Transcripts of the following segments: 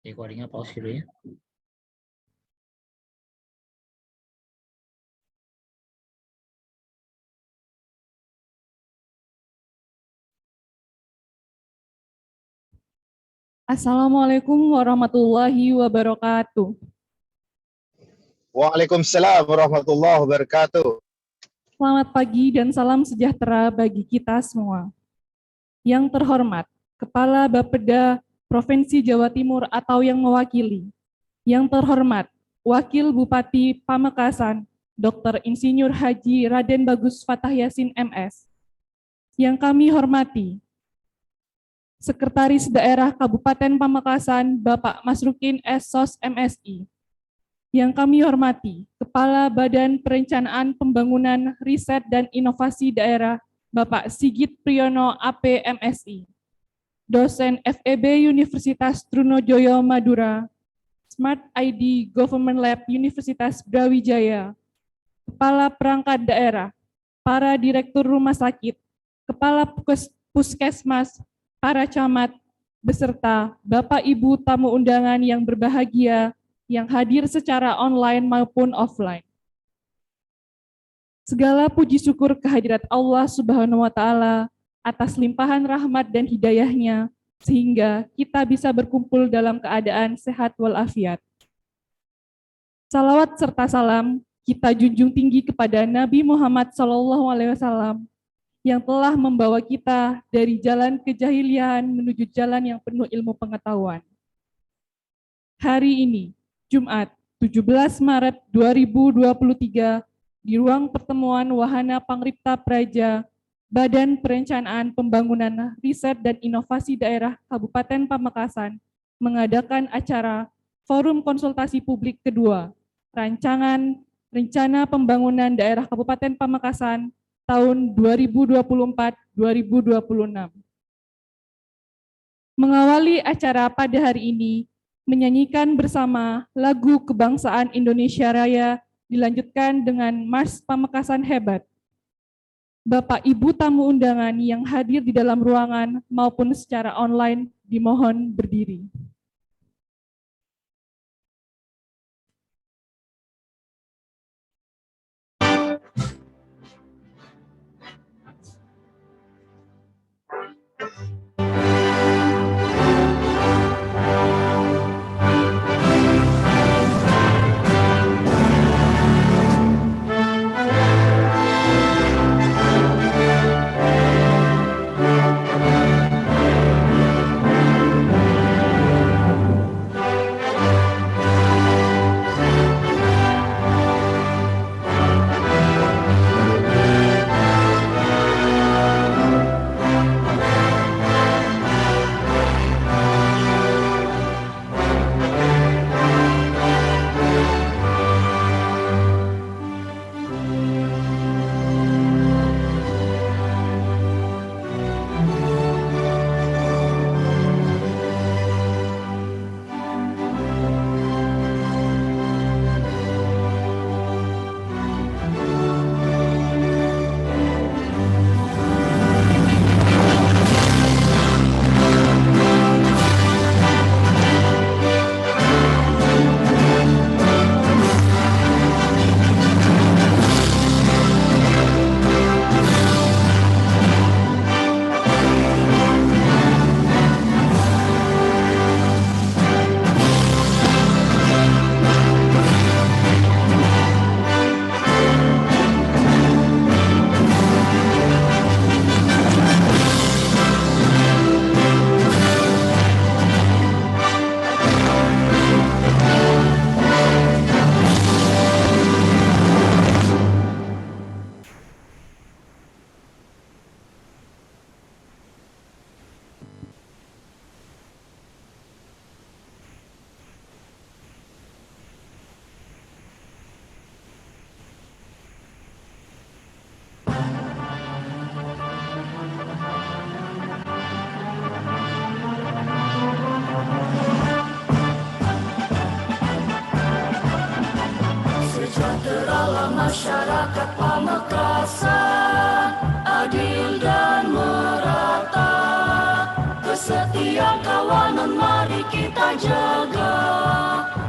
Recordingnya pause dulu ya. Assalamualaikum warahmatullahi wabarakatuh. Waalaikumsalam warahmatullahi wabarakatuh. Selamat pagi dan salam sejahtera bagi kita semua. Yang terhormat, Kepala Bapeda Provinsi Jawa Timur atau yang mewakili. Yang terhormat, Wakil Bupati Pamekasan, Dr. Insinyur Haji Raden Bagus Fatah Yasin MS. Yang kami hormati, Sekretaris Daerah Kabupaten Pamekasan, Bapak Masrukin S.Sos MSI. Yang kami hormati, Kepala Badan Perencanaan Pembangunan Riset dan Inovasi Daerah, Bapak Sigit Priyono AP MSI. Dosen FEB Universitas Trunojoyo Madura, Smart ID Government Lab Universitas Brawijaya, Kepala Perangkat Daerah, para Direktur Rumah Sakit, Kepala Puskesmas, para camat, beserta Bapak Ibu tamu undangan yang berbahagia, yang hadir secara online maupun offline. Segala puji syukur kehadirat Allah Subhanahu wa Ta'ala atas limpahan rahmat dan hidayahnya, sehingga kita bisa berkumpul dalam keadaan sehat walafiat. Salawat serta salam kita junjung tinggi kepada Nabi Muhammad SAW yang telah membawa kita dari jalan kejahilian menuju jalan yang penuh ilmu pengetahuan. Hari ini, Jumat 17 Maret 2023, di ruang pertemuan Wahana Pangripta Praja, Badan Perencanaan Pembangunan Riset dan Inovasi Daerah Kabupaten Pamekasan mengadakan acara Forum Konsultasi Publik kedua, Rancangan Rencana Pembangunan Daerah Kabupaten Pamekasan tahun 2024-2026. Mengawali acara pada hari ini, menyanyikan bersama lagu Kebangsaan Indonesia Raya dilanjutkan dengan Mars Pamekasan Hebat. Bapak Ibu tamu undangan yang hadir di dalam ruangan maupun secara online dimohon berdiri. Sejahteralah masyarakat Pamekasan, adil dan kita jaga,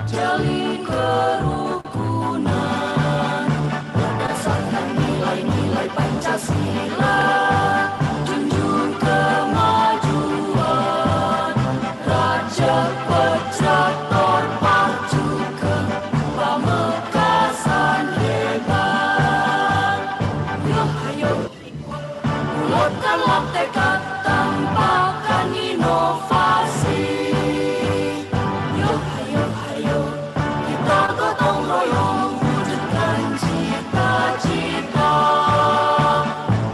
jalin kerukunan berdasarkan nilai-nilai Pancasila, junjung kemajuan Raja Pejator pacu ke Pamekasan hebat. Yo hayo, bulatkanlah tekad, tampakkan inovasi. Yo hayo, hayo, kita gotong royong wujudkan cita-cita.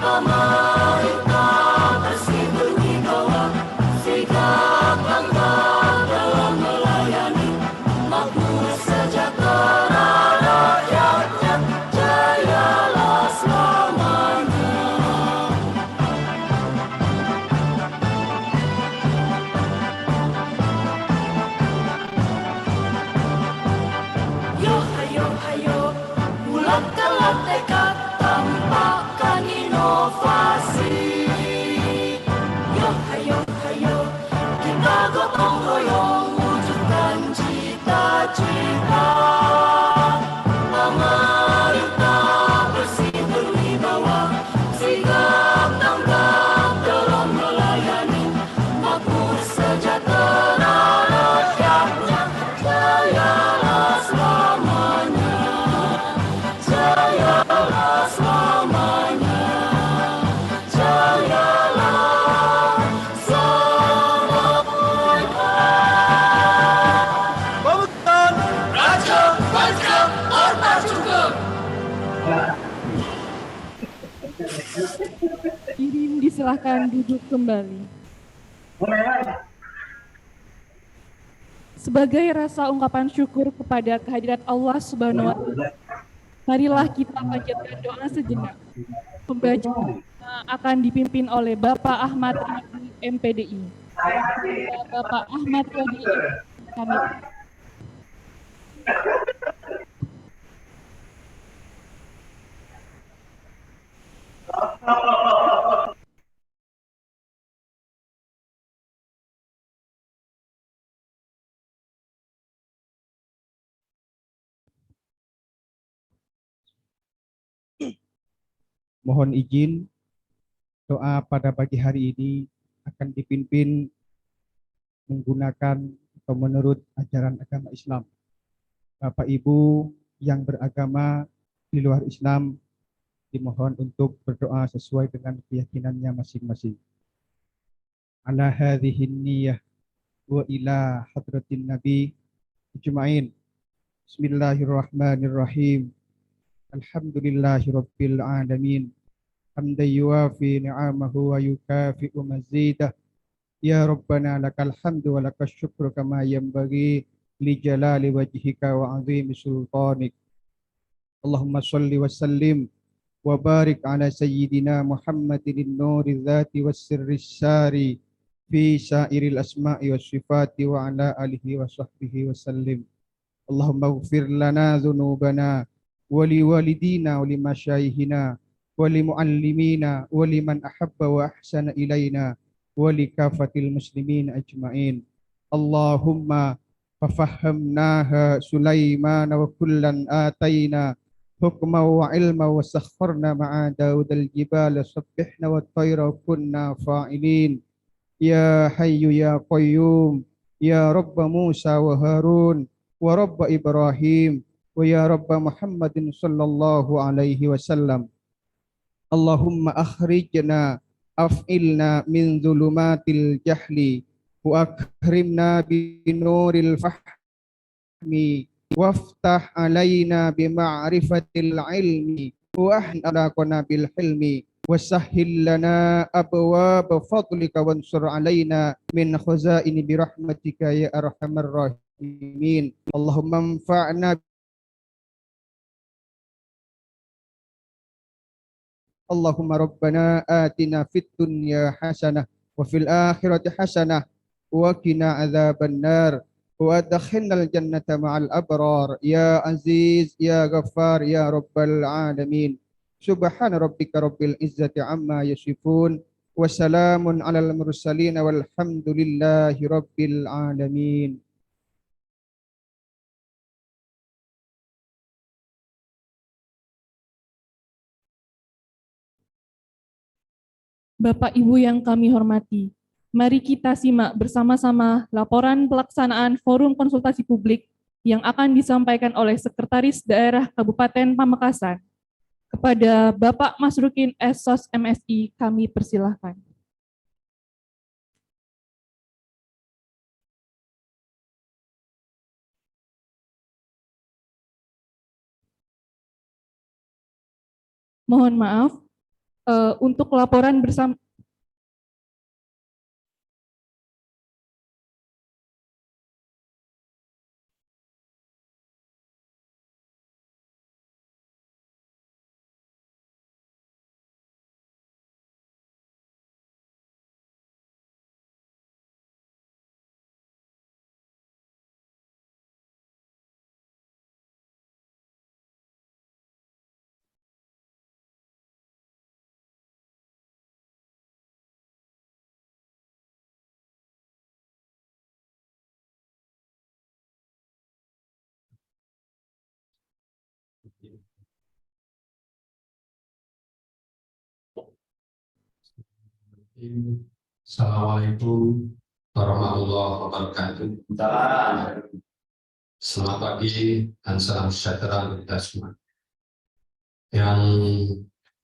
Pemerintah bersih berwibawa, sigap tanggap dalam melayani, makmur sejahtera rakyatnya, jayalah selamanya. Yo hayo, hayo, bulatkanlah tekad, tampakkan inovasi. Yo hayo, hayo, kita gotong royong wujudkan cita-cita. Pemerintah bersih berwibawa, sigap tanggap dalam melayani, makmur sejahtera rakyatnya, jayalah selamanya, jayalah selamanya, jayalah selamanya. Pembentukan Raja Pejator pacu ke Hadirin disilahkan duduk kembali. Sebagai rasa ungkapan syukur kepada kehadirat Allah Subhanahu wa Ta'ala, marilah kita panjatkan doa sejenak. Pembacaan akan dipimpin oleh Bapak Ahmad Riyadi, MPDI. Bapak Ahmad Riyadi, kami. Mohon izin, doa pada pagi hari ini akan dipimpin menggunakan atau menurut ajaran agama Islam. Bapak Ibu yang beragama di luar Islam dimohon untuk berdoa sesuai dengan keyakinannya masing-masing. Ala hadhihin niyah wa ila hadratin nabi ajma'in. Bismillahirrahmanirrahim. Alhamdulillahi rabbil alamin. Hamdan yuwafi ni'amahu wa yukafi'u mazidah. Ya Rabbana lakal hamdu wa lakal syukru kama yanbaghi li jalali wajhika wa azimi sultanik. Allahumma salli wa sallim wa barik ala sayyidina Muhammadin nuri dzati was sirri syari fi sairil asma'i was sifati wa ala alihi wa sahbihi wa sallim. Allahumma ighfir lana dhunubana wa li walidina wa li masyayikhina wa li muallimina wa liman ahabba wa ahsana ilaina wa li kafatil muslimin ajma'in. Allahumma fafahhamnaha Sulaiman wa kullan ataina hukma wa ilma wa sakharna ma'a Daud al-jibala sabbihna wa tayra kunna fa'ilin. Ya hayyu ya qayyum ya Rabb Musa wa Harun wa Rabb Ibrahim wa ya Rabb Muhammadin sallallahu alaihi wasallam. Allahumma akhrijna af'ilna min dhulumatil jahli wa akrimna bi nuril fahmi waftah alaina bi ma'rifatil ilmi wa ahlaqna bil hilmi wasahhil lana abwaab fadlika wansur alaina min khazaini bi rahmatika ya arhamar rahimin. Allahumma anfa'na Allahumma rabbana atina fid dunya hasanah wa fil akhirati hasanah wa qina adzaban nar wa adkhilnal jannata ma'al abrar ya aziz ya ghaffar ya rabbal alamin. Subhana rabbika rabbil izzati amma yasifun wa salamun alal mursalin walhamdulillahi rabbil alamin. Bapak Ibu yang kami hormati, mari kita simak bersama-sama laporan pelaksanaan forum konsultasi publik yang akan disampaikan oleh Sekretaris Daerah Kabupaten Pamekasan. Kepada Bapak Masrukin SOS MSI, kami persilahkan. Mohon maaf, untuk laporan bersama. Assalamualaikum warahmatullahi wabarakatuh. Selamat pagi dan salam sejahtera untuk kita semua. Yang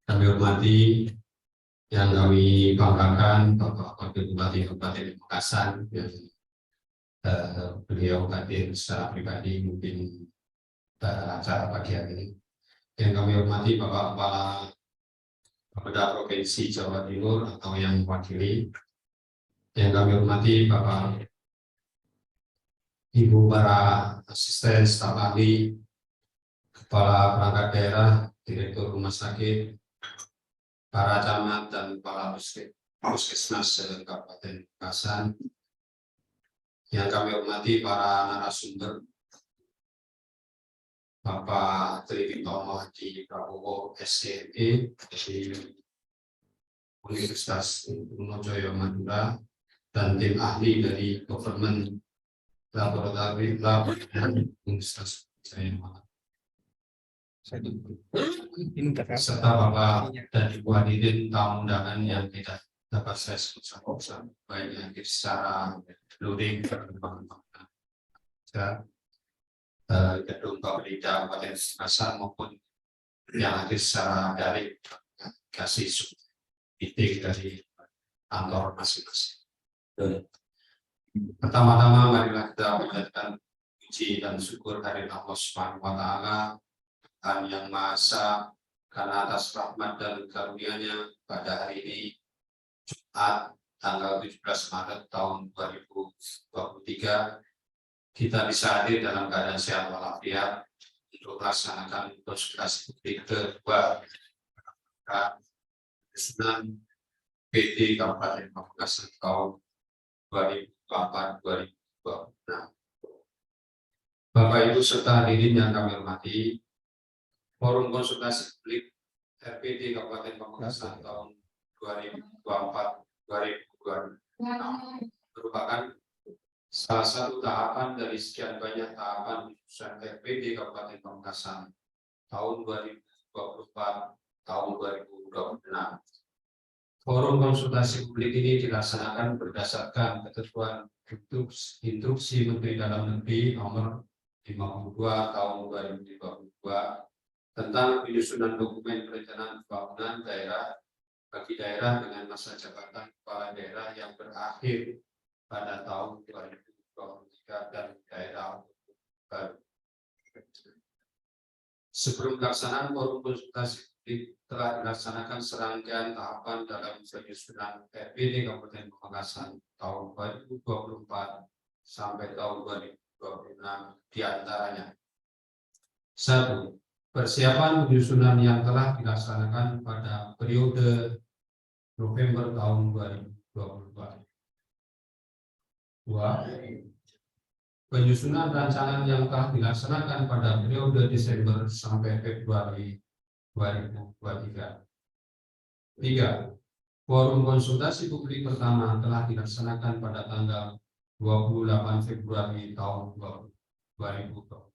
kami hormati, yang kami banggakan, Bapak Wakil Bupati Kabupaten Pamekasan, yang beliau hadir secara pribadi mungkin pada acara pagi hari ini. Yang kami hormati Bapak Kepala Bapeda Provinsi Jawa Timur atau yang mewakili, yang kami hormati Bapak Ibu para asisten staf ahli, kepala perangkat daerah, direktur rumah sakit, para camat dan kepala puskesmas Kabupaten Pamekasan, yang kami hormati para narasumber, Bapak Tri Tomo di Prabowo SCME dari Universitas Trunojoyo Madura dan tim ahli dari Government Laboratory Universitas Jaya Madura, serta Bapak dan Ibu hadirin tamu undangan yang tidak dapat saya sebut-sebut, baik yang secara luring gedung Bapeda Kabupaten Pamekasan maupun yang hadir secara daring kasih meeting dari kantor masing-masing. Pertama-tama marilah kita panjatkan puji dan syukur dari Allah Subhanahu wa Ta'ala, Tuhan yang Maha Esa, karena atas rahmat dan karunia-Nya pada hari ini Jumat tanggal 17 Maret tahun 2023 kita bisa hadir dalam keadaan sehat walafiat untuk melaksanakan konsultasi publik kedua Sunan PT Kabupaten Pamekasan tahun 2024-2026. Bapak Ibu serta hadirin yang kami hormati, forum konsultasi publik RPT Kabupaten Pamekasan tahun 2024-2026 merupakan salah satu tahapan dari sekian banyak tahapan putusan RPT Kabupaten Pamekasan tahun 2024 tahun 2026. Forum konsultasi publik ini dilaksanakan berdasarkan ketentuan Instruksi Menteri Dalam Negeri Nomor 52 tahun 2022 tentang penyusunan dokumen perencanaan pembangunan daerah bagi daerah dengan masa jabatan kepala daerah yang berakhir pada tahun 2023 dan daerah baru. Sebelum pelaksanaan forum konsultasi publik telah dilaksanakan serangkaian tahapan dalam penyusunan RPT Kabupaten Pamekasan tahun 2024 sampai tahun 2026, diantaranya 1. Persiapan penyusunan yang telah dilaksanakan pada periode November tahun 2022. 2. Penyusunan rancangan yang telah dilaksanakan pada periode Desember sampai Februari 2023. 3. Forum konsultasi publik pertama telah dilaksanakan pada tanggal 28 Februari tahun 2023.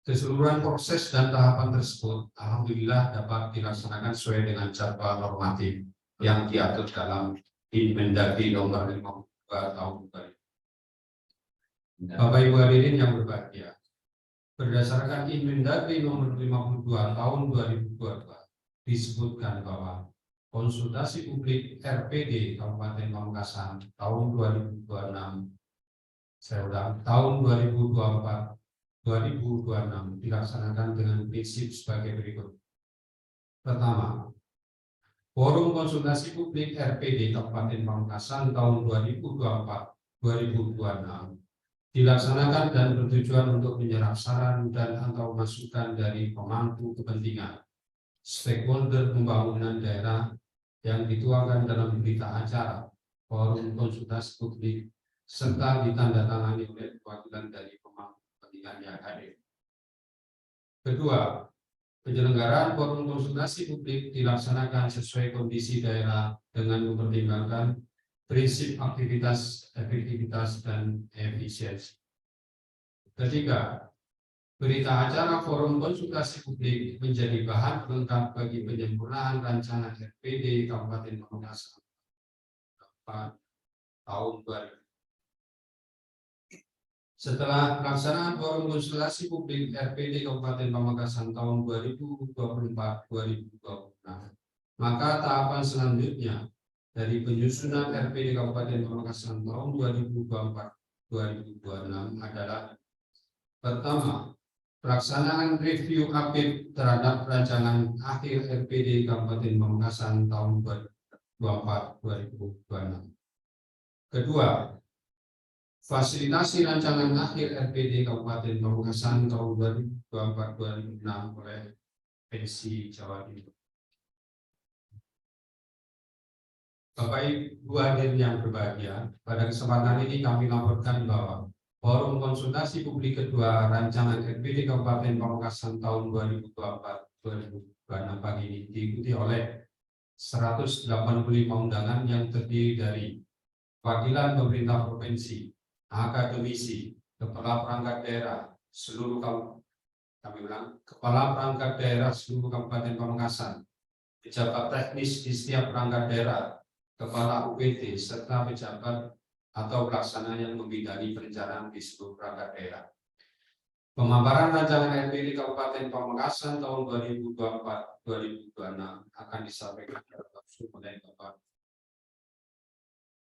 Keseluruhan proses dan tahapan tersebut alhamdulillah dapat dilaksanakan sesuai dengan jadwal normatif yang diatur dalam Inmendagri nomor 52 tahun 2000. Bapak Ibu hadirin yang berbahagia, berdasarkan Inmendagri nomor 52 tahun 2022 disebutkan bahwa konsultasi publik RPD Kabupaten Pamekasan tahun 2026, saya ulang, tahun 2026 dilaksanakan dengan prinsip sebagai berikut. Pertama, forum konsultasi publik RPD Kabupaten Pamekasan tahun 2024-2026 dilaksanakan dan bertujuan untuk menyerap saran dan atau masukan dari pemangku kepentingan, stakeholder pembangunan daerah yang dituangkan dalam berita acara forum konsultasi publik serta ditandatangani oleh perwakilan dari pemangku kepentingan yang hadir. Kedua, penyelenggaraan forum konsultasi publik dilaksanakan sesuai kondisi daerah dengan mempertimbangkan prinsip aktivitas, efektivitas, dan efisiensi. Ketiga, berita acara forum konsultasi publik menjadi bahan pelengkap bagi penyempurnaan rancangan RPD Kabupaten Pamekasan tahun 2000. Setelah pelaksanaan forum konsultasi publik RPD Kabupaten Pamekasan tahun 2024-2026, maka tahapan selanjutnya dari penyusunan RPD Kabupaten Pamekasan tahun 2024-2026 adalah: pertama, pelaksanaan review update terhadap rancangan akhir RPD Kabupaten Pamekasan tahun 2024-2026. Kedua, fasilitasi rancangan akhir RPD Kabupaten Pamekasan tahun 2024-2026 oleh Pensi Jawa Timur. Bapak Ibu hadirin yang berbahagia, pada kesempatan ini kami laporkan bahwa forum konsultasi publik kedua rancangan RPD Kabupaten Pamekasan tahun 2024-2026 pagi ini diikuti oleh 185 undangan yang terdiri dari wakilan pemerintah provinsi, akademisi, kepala perangkat daerah seluruh kepala perangkat daerah seluruh Kabupaten Pamekasan, pejabat teknis di setiap perangkat daerah, kepala UPT serta pejabat atau pelaksana yang membidangi perencanaan di seluruh perangkat daerah. Pemaparan rancangan RPD Kabupaten Pamekasan tahun 2024-2026 akan disampaikan oleh Bapak.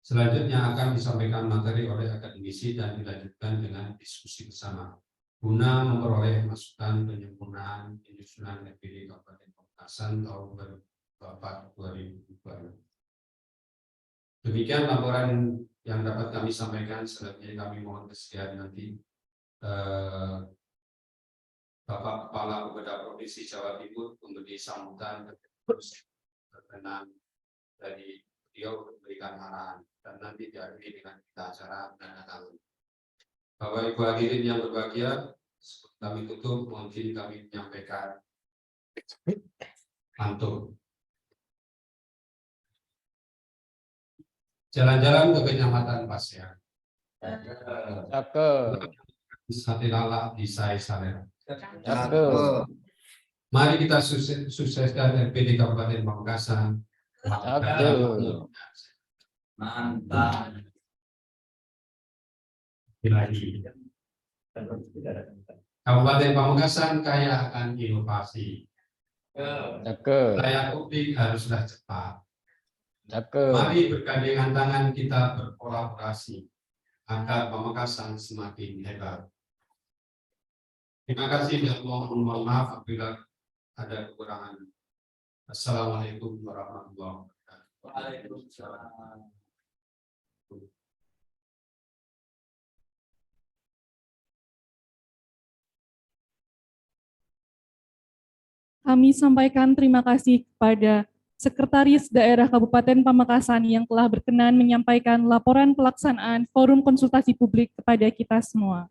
Selanjutnya akan disampaikan materi oleh akademisi dan dilanjutkan dengan diskusi bersama guna memperoleh masukan penyempurnaan penyusunan RPD Kabupaten Pamekasan tahun 2024-2026. Demikian laporan yang dapat kami sampaikan. Selanjutnya kami mohon kesediaan nanti Bapak Kepala Bapeda Provinsi Jawa Timur memberi sambutan berkenan dari beliau memberikan arahan dan nanti diakhiri dengan kita acara dan tangan. Bapak Ibu hadirin yang berbahagia, sebelum kami tutup, mungkin kami menyampaikan pantun. Jalan-jalan ke Kecamatan Pasya. Cakep. Satilala di Salera. Cakep. Mari kita sukseskan RPD Kabupaten Pamekasan. Cakep. Mantap. Kabupaten Pamekasan kaya akan inovasi. Cakep. Layak publik haruslah cepat. Cakep. Mari bergandengan tangan kita berkolaborasi agar Pamekasan semakin hebat. Terima kasih dan mohon maaf apabila ada kekurangan. Assalamualaikum warahmatullahi wabarakatuh. Waalaikumsalam. Kami sampaikan terima kasih kepada Sekretaris Daerah Kabupaten Pamekasan yang telah berkenan menyampaikan laporan pelaksanaan forum konsultasi publik kepada kita semua.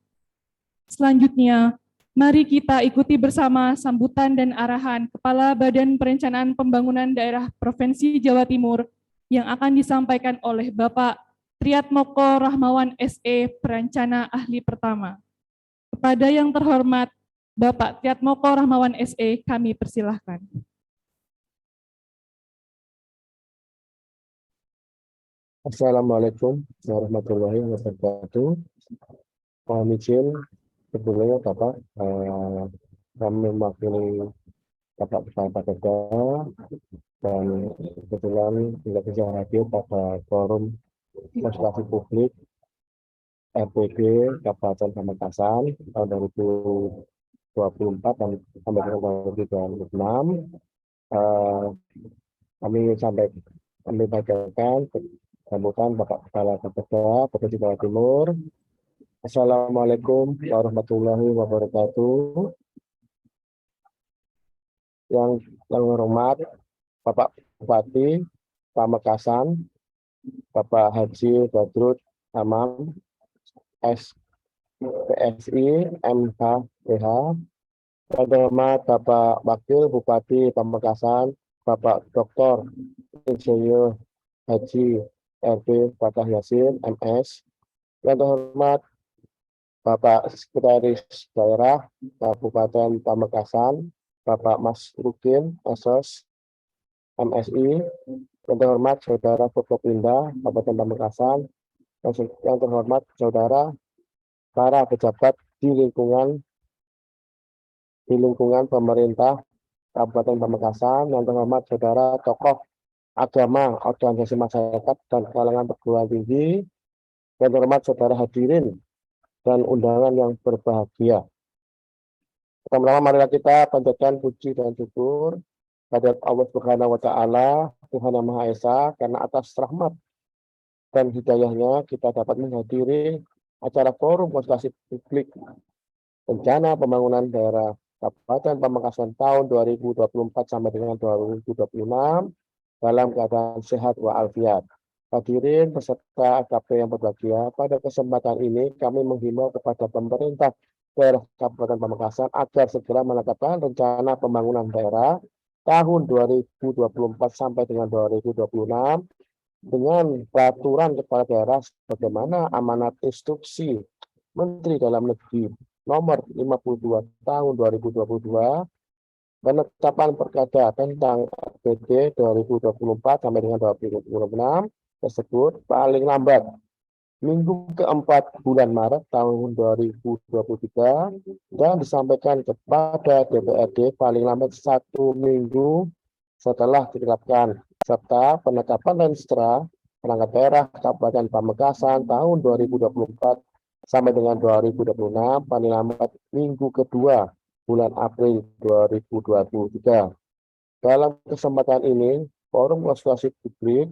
Selanjutnya, mari kita ikuti bersama sambutan dan arahan Kepala Badan Perencanaan Pembangunan Daerah Provinsi Jawa Timur yang akan disampaikan oleh Bapak Triatmoko Rahmawan SE, Perencana Ahli Pertama. Kepada yang terhormat Bapak Tiatmoko Rahmawan SE, kami persilahkan. Assalamualaikum warahmatullahi wabarakatuh. Mohon izin sebelumnya Bapak, kami mewakili Bapak Kepala Bapeda dan kebetulan tidak bisa hadir pada forum konsultasi publik RPD Kabupaten Pamekasan tahun 2024 dan sampai dengan 2026. Kami bacakan sambutan Bapak Kepala Bapeda Provinsi Jawa Timur. Assalamualaikum warahmatullahi wabarakatuh. Yang hormat Bapak Bupati Pamekasan, Bapak Haji Badrut Tamam, SPSI, MHPH, yang hormat Bapak Wakil Bupati Pamekasan, Bapak Dr. Insinyur Haji RP Fatah Yasin, MS, yang terhormat Bapak Sekretaris Daerah Kabupaten Pamekasan, Bapak Mas Rukin, SOS, MSI, yang terhormat Saudara Forkopimda Kabupaten Pamekasan, yang terhormat Saudara para pejabat di lingkungan pemerintah Kabupaten Pamekasan, yang terhormat Saudara tokoh agama, organisasi masyarakat, dan kalangan perguruan tinggi, yang terhormat saudara hadirin dan undangan yang berbahagia. Pertama-tama marilah kita panjatkan puji dan syukur pada Allah Subhanahu wa Ta'ala, Tuhan Yang Maha Esa, karena atas rahmat dan hidayahnya kita dapat menghadiri acara forum konsultasi publik rencana pembangunan daerah Kabupaten Pamekasan tahun 2024 sampai dengan 2026 dalam keadaan sehat walafiat. Hadirin peserta AKP yang berbahagia, pada kesempatan ini kami menghimbau kepada pemerintah daerah Kabupaten Pamekasan agar segera menetapkan rencana pembangunan daerah tahun 2024 sampai dengan 2026 dengan peraturan kepala daerah sebagaimana amanat instruksi Menteri Dalam Negeri nomor 52 tahun 2022, penetapan perkada tentang RPD 2024 sampai dengan 2026 tersebut paling lambat minggu keempat bulan Maret tahun 2023 dan disampaikan kepada DPRD paling lambat 1 minggu setelah ditetapkan, serta penetapan dan setelah perangkat daerah Kabupaten Pamekasan tahun 2024 sampai dengan 2026 paling lambat minggu kedua bulan April 2023. Dalam kesempatan ini, forum konsultasi publik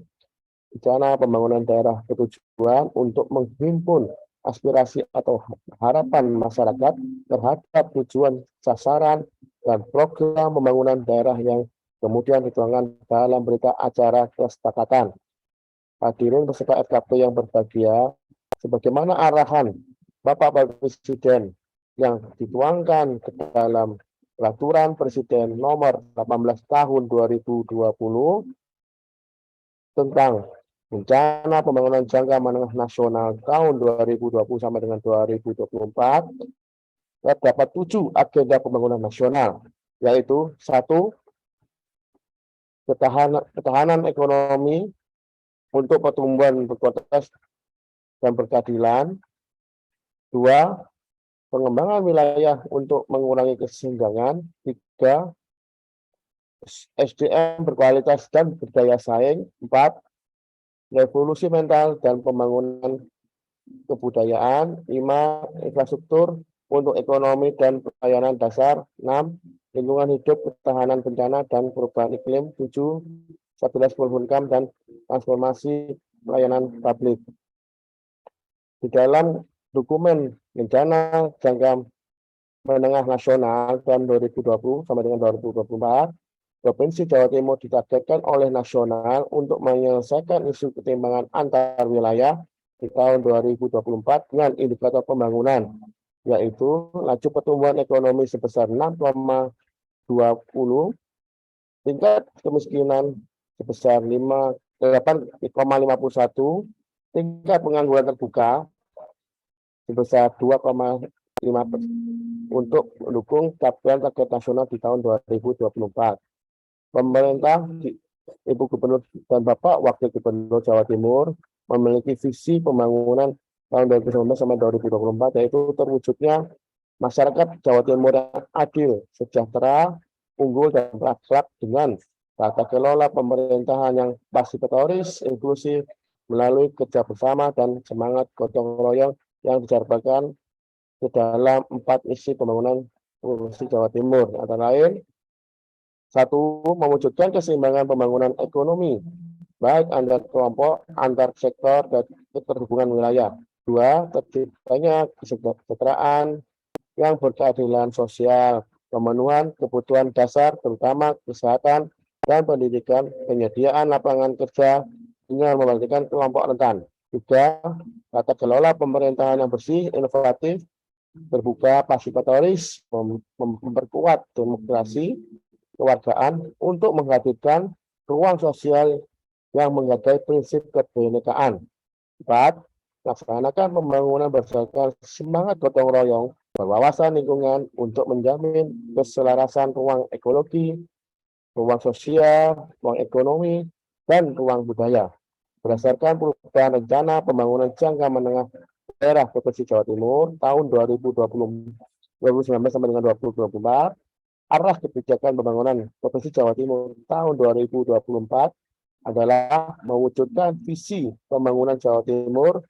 rencana pembangunan daerah bertujuan untuk menghimpun aspirasi atau harapan masyarakat terhadap tujuan, sasaran, dan program pembangunan daerah yang kemudian dituangkan dalam berita acara kesepakatan. Hadirin peserta FKP yang berbahagia, sebagaimana arahan Bapak Presiden yang dituangkan ke dalam Peraturan Presiden nomor 18 tahun 2020 tentang rencana pembangunan jangka menengah nasional tahun 2020 sampai dengan 2024, terdapat 7 agenda pembangunan nasional, yaitu 1. Ketahanan ekonomi untuk pertumbuhan berkualitas dan berkeadilan. 2. Pengembangan wilayah untuk mengurangi kesenjangan. 3. SDM berkualitas dan berdaya saing. 4. Revolusi mental dan pembangunan kebudayaan. 5. Infrastruktur untuk ekonomi dan pelayanan dasar. 6. Lingkungan hidup, ketahanan bencana dan perubahan iklim. 7. Stabilitas Polhukam dan transformasi pelayanan publik. Di dalam dokumen rencana jangka menengah nasional tahun 2020 sampai dengan 2024, Provinsi Jawa Timur ditargetkan oleh nasional untuk menyelesaikan isu ketimpangan antar wilayah di tahun 2024 dengan indikator pembangunan, yaitu laju pertumbuhan ekonomi sebesar 6,20, tingkat kemiskinan sebesar 8,51, tingkat pengangguran terbuka sebesar 2,8%, untuk mendukung capaian target nasional di tahun 2024. Pemerintah, Ibu Gubernur dan Bapak Wakil Gubernur Jawa Timur memiliki visi pembangunan tahun 2019 sampai 2024, yaitu terwujudnya masyarakat Jawa Timur yang adil, sejahtera, unggul, dan berakhlak dengan tata kelola pemerintahan yang partisipatoris, inklusif, melalui kerja bersama dan semangat gotong royong yang dijabarkan ke dalam 4 misi pembangunan Provinsi Jawa Timur, antara lain: 1. Mewujudkan keseimbangan pembangunan ekonomi, baik antar kelompok, antar sektor, dan keterhubungan wilayah. 2. Terciptanya kesejahteraan yang berkeadilan sosial, pemenuhan kebutuhan dasar, terutama kesehatan dan pendidikan, penyediaan lapangan kerja dengan memperhatikan kelompok rentan. 3. Tata kelola pemerintahan yang bersih, inovatif, terbuka, partisipatoris, memperkuat demokrasi kewargaan untuk menghadirkan ruang sosial yang menghargai prinsip kebinekaan. 4. Laksanakan pembangunan berdasarkan semangat gotong royong, berwawasan lingkungan untuk menjamin keselarasan ruang ekologi, ruang sosial, ruang ekonomi, dan ruang budaya. Berdasarkan perubahan rencana pembangunan jangka menengah daerah Provinsi Jawa Timur tahun 2019 sampai dengan 2024, arah kebijakan pembangunan Provinsi Jawa Timur tahun 2024 adalah mewujudkan visi pembangunan Jawa Timur,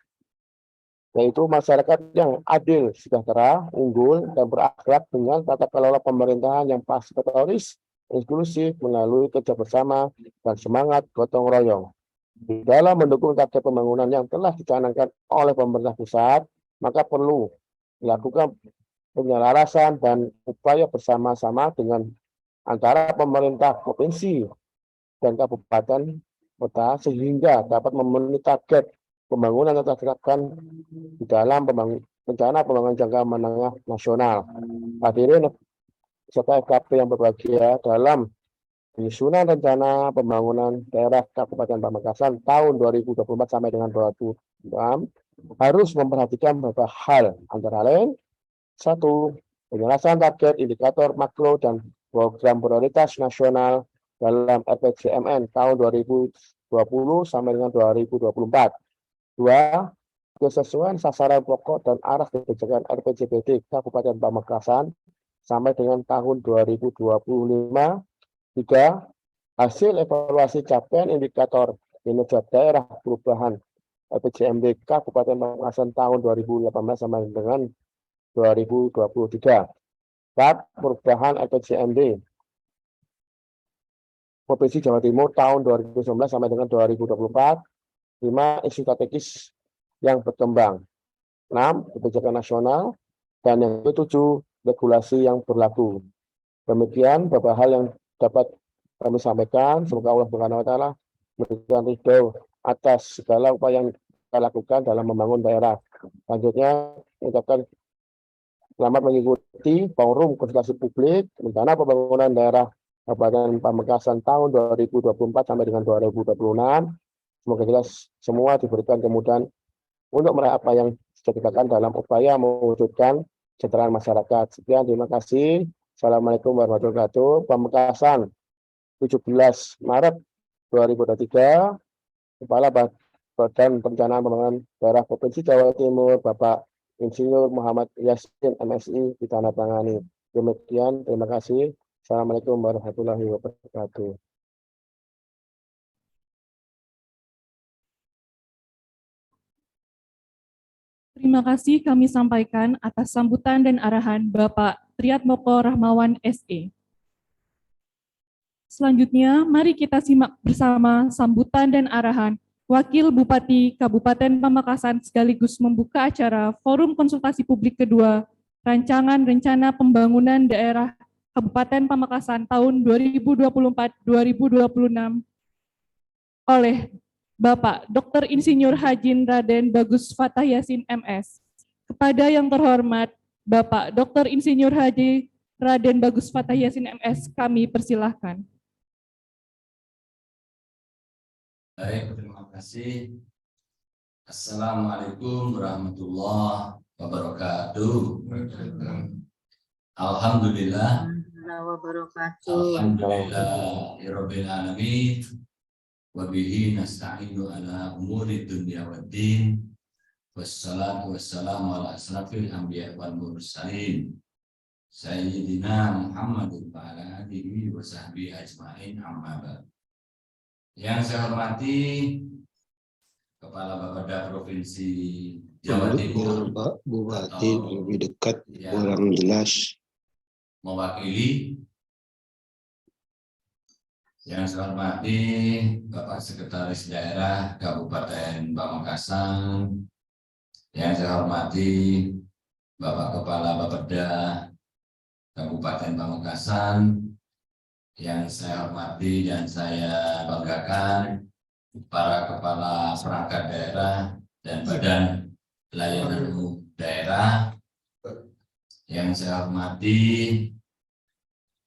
yaitu masyarakat yang adil, sejahtera, unggul, dan berakhlak dengan tata kelola pemerintahan yang partisipatoris, inklusif, melalui kerja bersama dan semangat gotong royong. Di dalam mendukung target pembangunan yang telah dicanangkan oleh pemerintah pusat, maka perlu dilakukan penyelarasan dan upaya bersama-sama dengan antara pemerintah provinsi dan kabupaten kota, sehingga dapat memenuhi target pembangunan yang ditetapkan di dalam rencana pembangunan jangka menengah nasional. Hadirin serta FKP yang berbahagia, dalam penyusunan rencana pembangunan daerah Kabupaten Pamekasan tahun 2024 sampai dengan 2026 harus memperhatikan beberapa hal, antara lain: 1. Penyelesaian target indikator makro dan program prioritas nasional dalam RPJMN tahun 2020 sampai dengan 2024. 2. Kesesuaian sasaran pokok dan arah kebijakan RPJMD Kabupaten Pamekasan sampai dengan tahun 2025. 3. Hasil evaluasi capaian indikator kinerja daerah perubahan RPJMD Kabupaten Pamekasan tahun 2018 sampai dengan 2023. 4. Perubahan RPJMD Provinsi Jawa Timur tahun 2019 sampai dengan 2024. 5. Isu strategis yang berkembang. 6. Kebijakan nasional. Dan yang ke-7, regulasi yang berlaku. Demikian beberapa hal yang dapat kami sampaikan. Semoga Allah Subhanahu wa Ta'ala memberikan ridho atas segala upaya yang kita lakukan dalam membangun daerah. Selanjutnya, mengucapkan selamat mengikuti forum konsultasi publik rencana pembangunan daerah Kabupaten Pamekasan tahun 2024 sampai dengan 2026. Semoga kita semua diberikan kemudahan untuk meraih apa yang sudah dilakukan dalam upaya mewujudkan kesejahteraan masyarakat. Sekian, terima kasih. Assalamualaikum warahmatullahi wabarakatuh. Pamekasan, 17 Maret 2023, Kepala Badan Perencanaan Pembangunan Daerah Provinsi Jawa Timur, Bapak Insinyur Muhammad Yasin MSI, ditandatangani. Demikian, terima kasih. Assalamualaikum warahmatullahi wabarakatuh. Terima kasih kami sampaikan atas sambutan dan arahan Bapak Triatmoko Rahmawan SE. Selanjutnya, mari kita simak bersama sambutan dan arahan Wakil Bupati Kabupaten Pamekasan sekaligus membuka acara Forum Konsultasi Publik kedua Rancangan Rencana Pembangunan Daerah Kabupaten Pamekasan tahun 2024-2026 oleh Bapak Dr. Insinyur Haji Raden Bagus Fatah Yasin MS. Kepada yang terhormat Bapak Dr. Insinyur Haji Raden Bagus Fatah Yasin MS, kami persilahkan. Baik, terima kasih. Assalamualaikum warahmatullahi wabarakatuh. Alhamdulillah. Alhamdulillahirabbil alamin. Wa bihi nasta'inu ala umuri dunya waddin. Wassalatu wassalamu ala asrafil anbiya wal mursalin. Sayyidina Muhammadin wa ala alihi wa sahbihi ajma'in, amma ba'd. Yang saya hormati Kepala Bapeda Provinsi Jawa Timur, Pak Bupati lebih dekat, yang kurang jelas. mewakili, yang saya hormati Bapak Sekretaris Daerah Kabupaten Pamekasan, yang saya hormati Bapak Kepala Bapeda Kabupaten Pamekasan, yang saya hormati dan saya banggakan para kepala perangkat daerah dan badan layanan umum daerah, yang saya hormati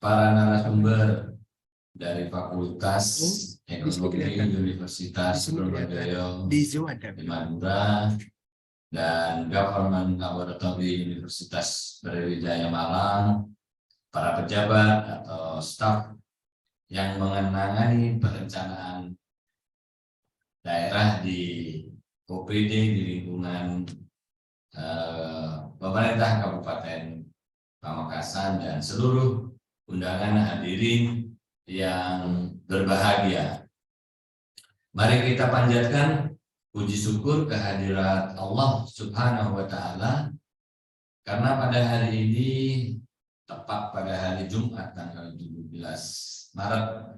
para narasumber dari Fakultas Ekonomi Universitas Brawijaya Madura dan Government Laboratory Universitas Brawijaya Malang, para pejabat atau staf yang menangani perencanaan daerah di OPD di lingkungan pemerintah Kabupaten Pamekasan dan seluruh undangan hadirin yang berbahagia. Mari kita panjatkan puji syukur kehadirat Allah Subhanahu wa Ta'ala, karena pada hari ini, tepat pada hari Jumat tanggal 17 Maret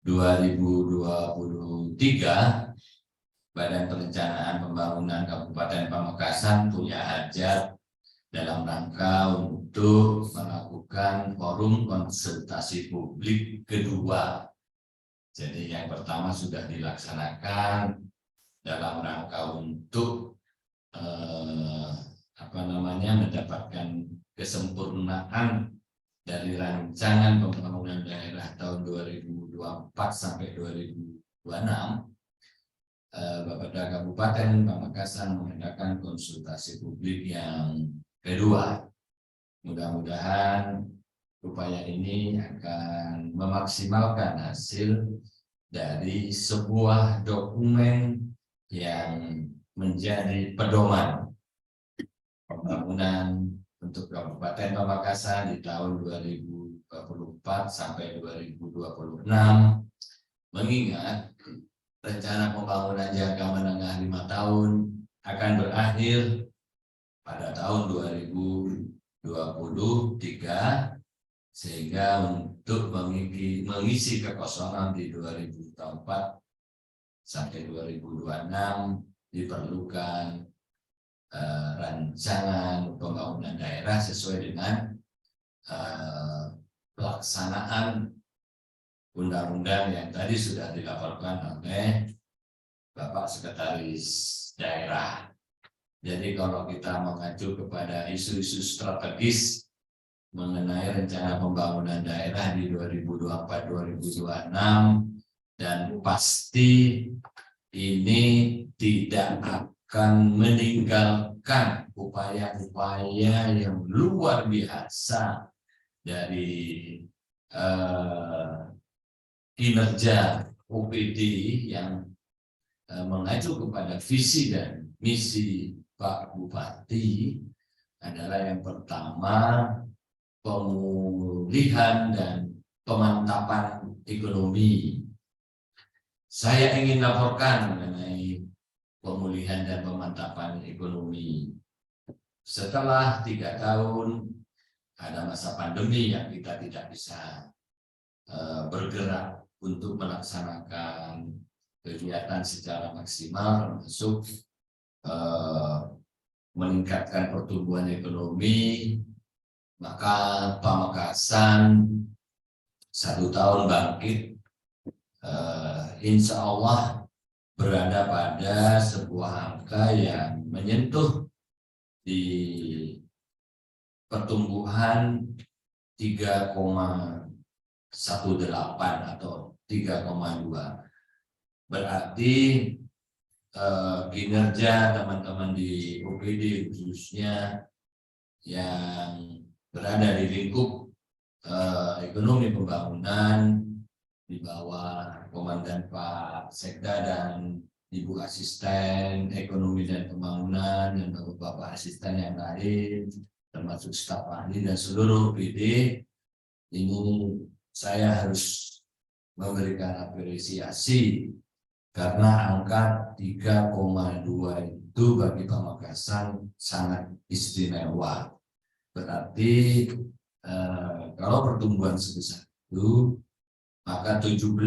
2023, Badan Perencanaan Pembangunan Kabupaten Pamekasan punya hajat dalam rangka untuk melakukan forum konsultasi publik kedua. Jadi yang pertama sudah dilaksanakan dalam rangka untuk mendapatkan kesempurnaan dari rancangan pembangunan daerah tahun 2024 sampai 2026. Bapeda Kabupaten Pamekasan mengadakan konsultasi publik yang kedua. Mudah-mudahan upaya ini akan memaksimalkan hasil dari sebuah dokumen yang menjadi pedoman pembangunan untuk Kabupaten Pamekasan di tahun 2024 sampai 2026, mengingat rencana pembangunan jangka menengah 5 tahun akan berakhir pada tahun 2023, sehingga untuk mengisi kekosongan di 2024 sampai 2026 diperlukan rancangan pembangunan daerah sesuai dengan pelaksanaan undang-undang yang tadi sudah dilaporkan oleh Bapak Sekretaris Daerah. Jadi kalau kita mengacu kepada isu-isu strategis mengenai rencana pembangunan daerah di 2024-2026, dan pasti ini tidak akan meninggalkan upaya-upaya yang luar biasa dari kinerja OPD yang mengacu kepada visi dan misi Pak Bupati, adalah yang pertama pemulihan dan pemantapan ekonomi. Saya ingin laporkan mengenai pemulihan dan pemantapan ekonomi. Setelah 3 tahun ada masa pandemi yang kita tidak bisa bergerak untuk melaksanakan kegiatan secara maksimal, termasuk meningkatkan pertumbuhan ekonomi, maka Pamekasan 1 tahun bangkit, insya Allah berada pada sebuah angka yang menyentuh di pertumbuhan 3,18 atau 3,2. Berarti kinerja teman-teman di OPD khususnya yang berada di lingkup ekonomi pembangunan di bawah Komandan Pak Sekda dan Ibu Asisten Ekonomi dan Pembangunan dan Bapak Asisten yang lain, termasuk staf ahli dan seluruh OPD. Ini saya harus memberikan apresiasi karena angka 3,2 itu bagi Pamekasan sangat istimewa. Berarti kalau pertumbuhan sebesar itu, maka 17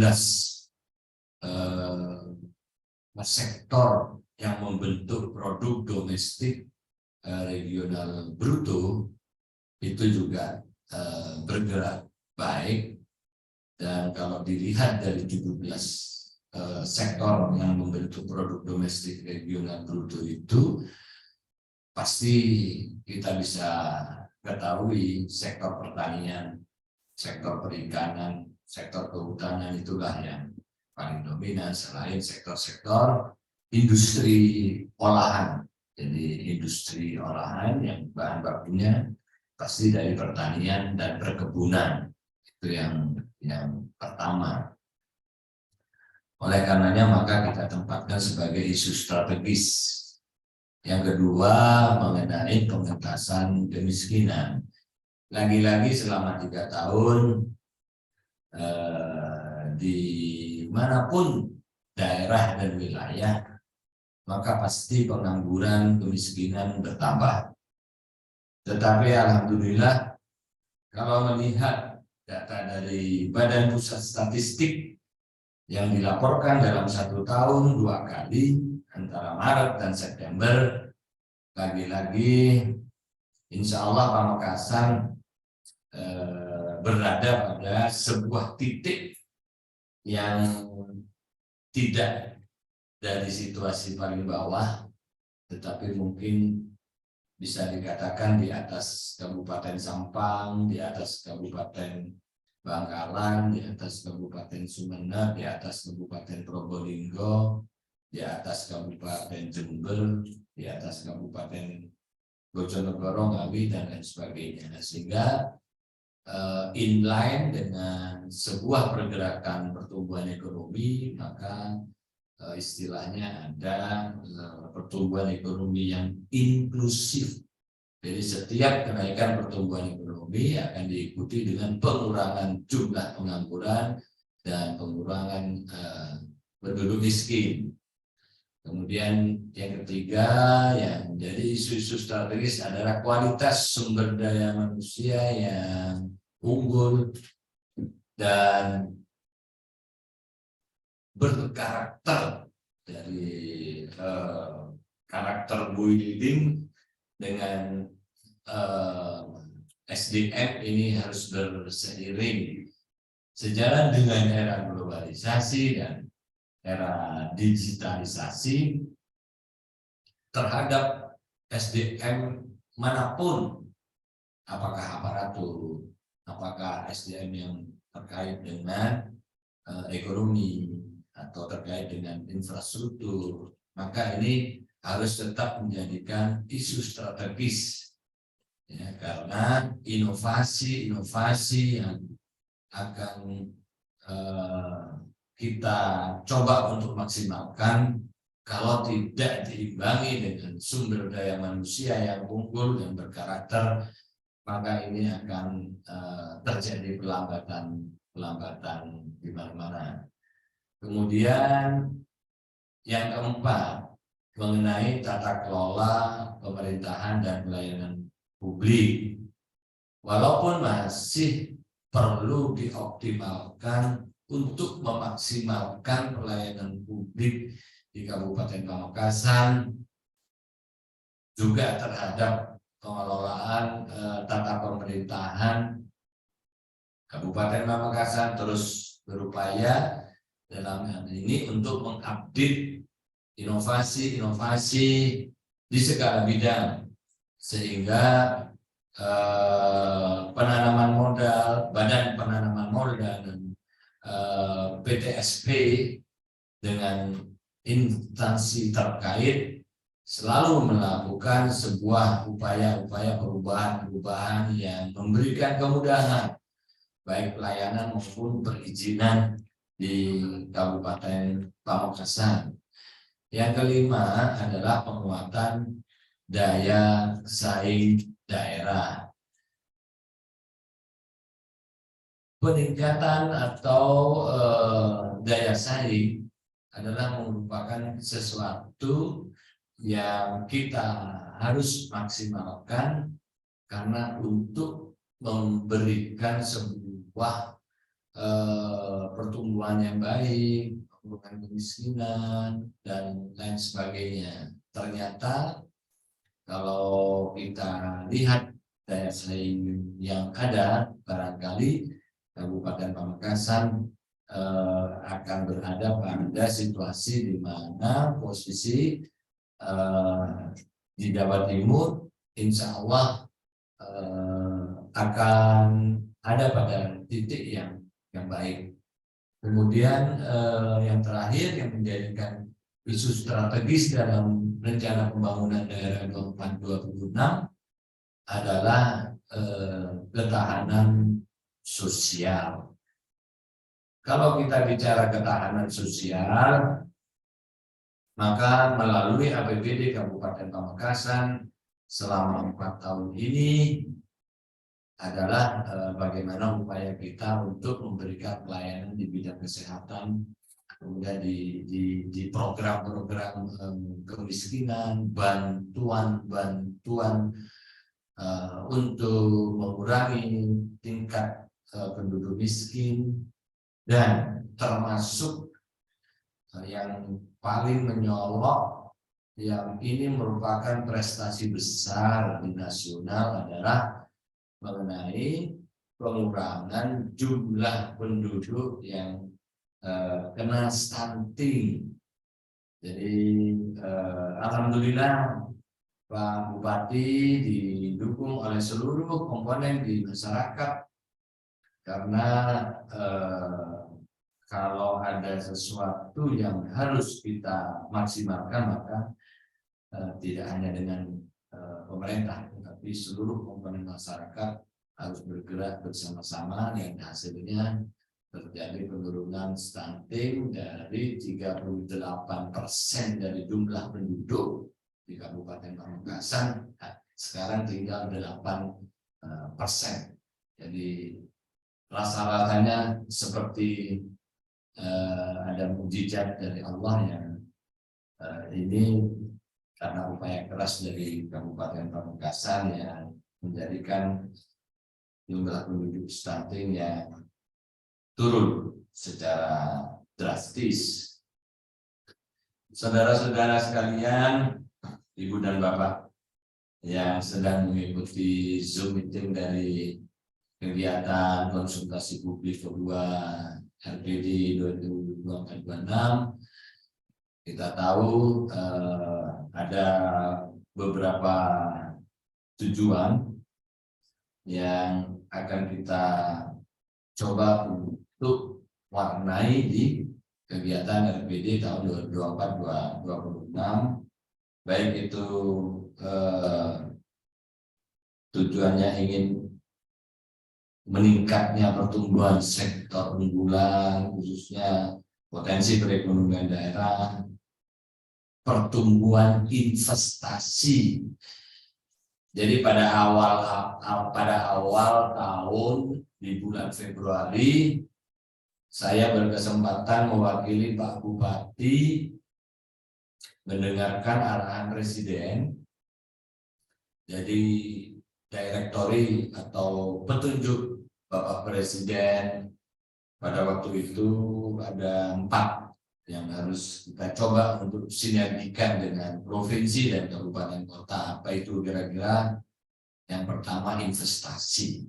sektor yang membentuk produk domestik regional bruto itu juga bergerak baik. Dan kalau dilihat dari 17 sektor yang membentuk produk domestik regional bruto itu, pasti kita bisa ketahui sektor pertanian, sektor perikanan, sektor kehutanan itulah yang paling dominan selain sektor-sektor industri olahan. Jadi industri olahan yang bahan bakunya pasti dari pertanian dan perkebunan. Itu yang pertama. Oleh karenanya maka kita tempatkan sebagai isu strategis. Yang kedua mengenai pengentasan kemiskinan. Lagi-lagi selama 3 tahun di manapun daerah dan wilayah, maka pasti pengangguran kemiskinan bertambah. Tetapi alhamdulillah kalau melihat data dari Badan Pusat Statistik yang dilaporkan dalam 1 tahun 2 kali antara Maret dan September, lagi-lagi insya Allah Pamekasan berada pada sebuah titik yang tidak dari situasi paling bawah, tetapi mungkin bisa dikatakan di atas Kabupaten Sampang, di atas Kabupaten Bangkalan, di atas Kabupaten Sumeneb, di atas Kabupaten Probolinggo, di atas Kabupaten Jember, di atas Kabupaten Bojonegoro, Ngawi, dan lain sebagainya. Sehingga inline dengan sebuah pergerakan pertumbuhan ekonomi, maka istilahnya ada pertumbuhan ekonomi yang inklusif. Jadi setiap kenaikan pertumbuhan ekonomi akan diikuti dengan pengurangan jumlah pengangguran dan pengurangan penduduk miskin. Kemudian yang ketiga yang menjadi isu-isu strategis adalah kualitas sumber daya manusia yang unggul dan berkarakter. Dari karakter building dengan SDM ini harus berseiring sejalan dengan era globalisasi dan era digitalisasi. Terhadap SDM manapun, apakah aparatur, apakah SDM yang terkait dengan ekonomi atau terkait dengan infrastruktur, maka ini harus tetap menjadikan isu strategis, ya, karena inovasi yang akan kita coba untuk maksimalkan kalau tidak diimbangi dengan sumber daya manusia yang unggul dan berkarakter, maka ini akan terjadi pelambatan di mana-mana. Kemudian yang keempat mengenai tata kelola pemerintahan dan pelayanan publik, walaupun masih perlu dioptimalkan untuk memaksimalkan pelayanan publik di Kabupaten Pamekasan, juga terhadap pengelolaan tata pemerintahan, Kabupaten Pamekasan terus berupaya dalam hal ini untuk mengupdate inovasi-inovasi di segala bidang, sehingga penanaman modal, Badan Penanaman Modal dan PTSP dengan instansi terkait selalu melakukan sebuah upaya-upaya perubahan-perubahan yang memberikan kemudahan baik pelayanan maupun perizinan di Kabupaten Pamekasan. Yang kelima adalah penguatan daya saing daerah. Peningkatan atau daya saing adalah merupakan sesuatu yang kita harus maksimalkan karena untuk memberikan sebuah pertumbuhan yang baik, pengurangan kemiskinan dan lain sebagainya. Ternyata kalau kita lihat daya saing yang ada, barangkali Kabupaten Pamekasan akan berada pada situasi di mana posisi di Jawa Timur insya Allah akan ada pada titik yang baik. Kemudian yang terakhir yang menjadikan isu strategis dalam rencana pembangunan daerah 2026 adalah ketahanan sosial. Kalau kita bicara ketahanan sosial, maka melalui APBD Kabupaten Pamekasan selama 4 tahun ini adalah bagaimana upaya kita untuk memberikan pelayanan di bidang kesehatan, kemudian di program-program kemiskinan, bantuan untuk mengurangi tingkat penduduk miskin, dan termasuk yang paling menyolok yang ini merupakan prestasi besar di nasional adalah mengenai pengurangan jumlah penduduk yang kena stunting. Jadi alhamdulillah Pak Bupati didukung oleh seluruh komponen di masyarakat karena kalau ada sesuatu yang harus kita maksimalkan maka tidak hanya dengan pemerintah, tetapi seluruh komponen masyarakat harus bergerak bersama-sama yang hasilnya terjadi penurunan stunting dari 38% dari jumlah penduduk di Kabupaten Pamekasan, sekarang tinggal 8%. Jadi rasa-rasanya seperti ada mukjizat dari Allah yang ini karena upaya keras dari Kabupaten Pamekasan yang menjadikan jumlah penduduk stunting yang turun secara drastis. Saudara-saudara sekalian, Ibu dan Bapak yang sedang mengikuti Zoom meeting dari kegiatan konsultasi publik kedua RPD 2026, kita tahu ada beberapa tujuan yang akan kita coba untuk warnai di kegiatan RPD tahun 2024-2026, baik itu tujuannya ingin meningkatnya pertumbuhan sektor unggulan, khususnya potensi perekonomian daerah, pertumbuhan investasi. Jadi pada awal tahun di bulan Februari, saya berkesempatan mewakili Pak Bupati mendengarkan arahan Presiden. Jadi direktori atau petunjuk Bapak Presiden pada waktu itu ada 4 yang harus kita coba untuk sinergikan dengan provinsi dan kabupaten kota. Apa itu kira-kira? Yang pertama investasi.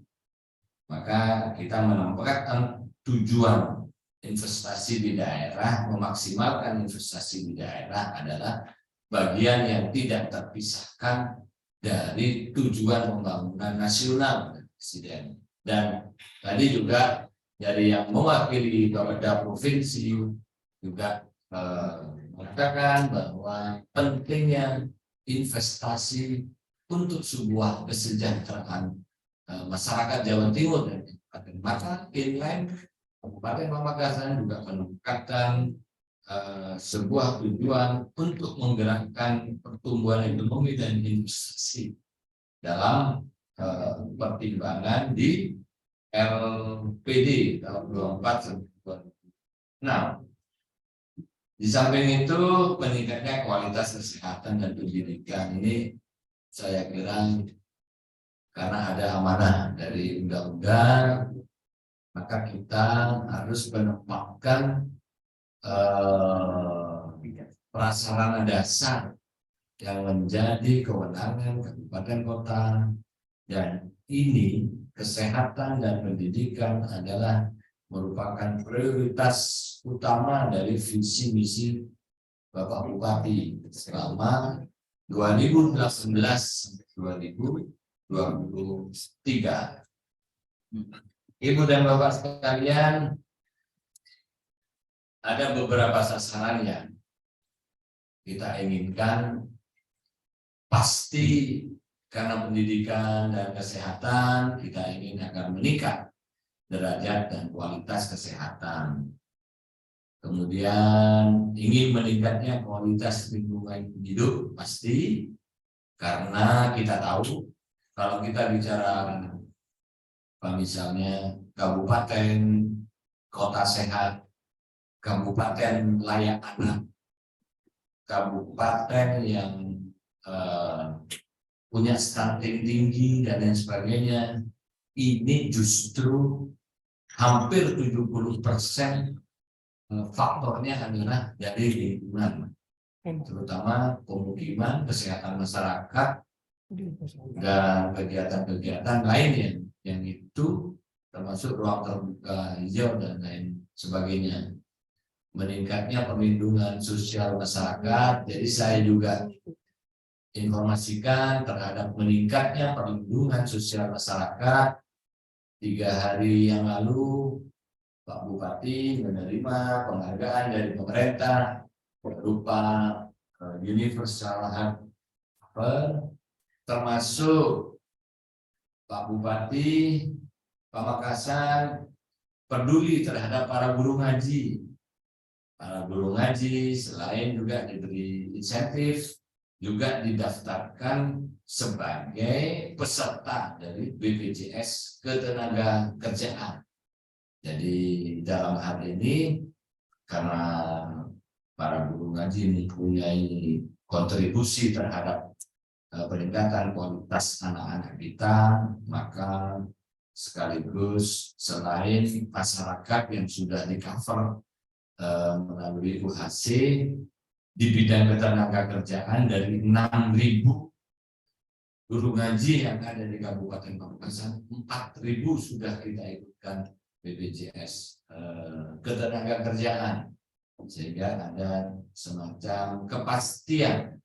Maka kita menempatkan tujuan investasi di daerah, memaksimalkan investasi di daerah adalah bagian yang tidak terpisahkan dari tujuan pembangunan nasional Presiden. Dan tadi juga dari yang mewakili Bapeda provinsi juga mengatakan bahwa pentingnya investasi untuk sebuah kesejahteraan masyarakat Jawa Timur dan Kabupaten. Maka inline Kabupaten Pamekasan juga menempatkan sebuah tujuan untuk menggerakkan pertumbuhan ekonomi dan investasi dalam pertimbangan di LPD tahun 24. Nah, di samping itu meningkatnya kualitas kesehatan dan pendidikan ini saya kira karena ada amanah dari undang-undang, maka kita harus menempatkan prasarana dasar yang menjadi kewenangan kabupaten kota, dan ini kesehatan dan pendidikan adalah merupakan prioritas utama dari visi misi Bapak Bupati selama 2018 sampai 2023. Ibu dan Bapak sekalian, ada beberapa sasaran yang kita inginkan, pasti karena pendidikan dan kesehatan kita ingin agar meningkat derajat dan kualitas kesehatan. Kemudian ingin meningkatnya kualitas lingkungan hidup pasti, karena kita tahu kalau kita bicara misalnya kabupaten kota sehat, kabupaten layak anak, kabupaten yang punya stunting tinggi dan lain sebagainya, ini justru hampir 70% faktornya adalah dari lingkungan, terutama pemukiman, kesehatan masyarakat, dan kegiatan-kegiatan lain yang itu termasuk ruang terbuka hijau dan lain sebagainya. Meningkatnya perlindungan sosial masyarakat, jadi saya juga informasikan terhadap meningkatnya perlindungan sosial masyarakat. 3 hari yang lalu Pak Bupati menerima penghargaan dari pemerintah berupa Universal Health Cover, termasuk Pak Bupati Pamekasan peduli terhadap para guru ngaji. Para guru ngaji selain juga diberi insentif, juga didaftarkan sebagai peserta dari BPJS Ketenagakerjaan. Jadi dalam hal ini, karena para guru ngaji mempunyai kontribusi terhadap peningkatan kualitas anak-anak kita, maka sekaligus selain masyarakat yang sudah di-cover melalui UHC di bidang ketenagakerjaan, dari 6.000 guru ngaji yang ada di Kabupaten Pamekasan, 4.000 sudah kita ikutkan BPJS Ketenagakerjaan, sehingga ada semacam kepastian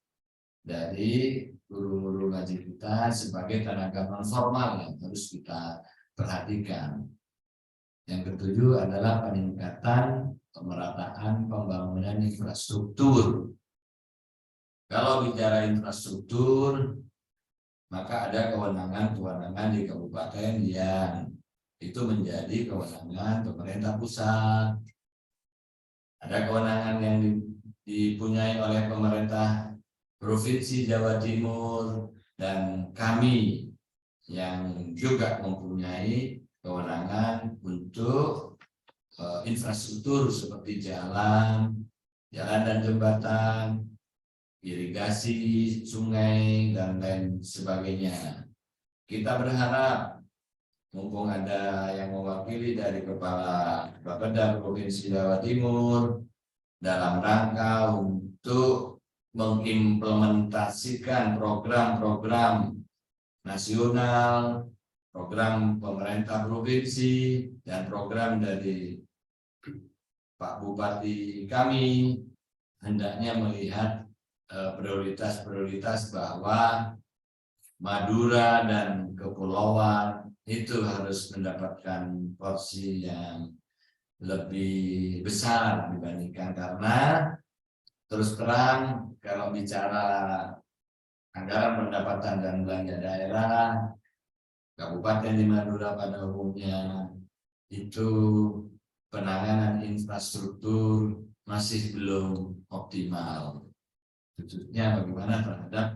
dari guru-guru ngaji kita sebagai tenaga non formal yang harus kita perhatikan. Yang ketujuh adalah peningkatan pemerataan pembangunan infrastruktur. Kalau bicara infrastruktur, maka ada kewenangan-kewenangan di kabupaten yang itu menjadi kewenangan pemerintah pusat. Ada kewenangan yang dipunyai oleh pemerintah Provinsi Jawa Timur, dan kami yang juga mempunyai kewenangan untuk infrastruktur seperti jalan dan jembatan, irigasi sungai, dan lain sebagainya. Kita berharap, mumpung ada yang mewakili dari Kepala Bapeda Provinsi Jawa Timur, dalam rangka untuk mengimplementasikan program-program nasional, program pemerintah provinsi, dan program dari Pak Bupati kami, hendaknya melihat prioritas-prioritas bahwa Madura dan Kepulauan itu harus mendapatkan porsi yang lebih besar dibandingkan, karena Terus terang kalau bicara anggaran pendapatan dan belanja daerah, Kabupaten di Madura pada umumnya itu penanganan infrastruktur masih belum optimal, khususnya bagaimana terhadap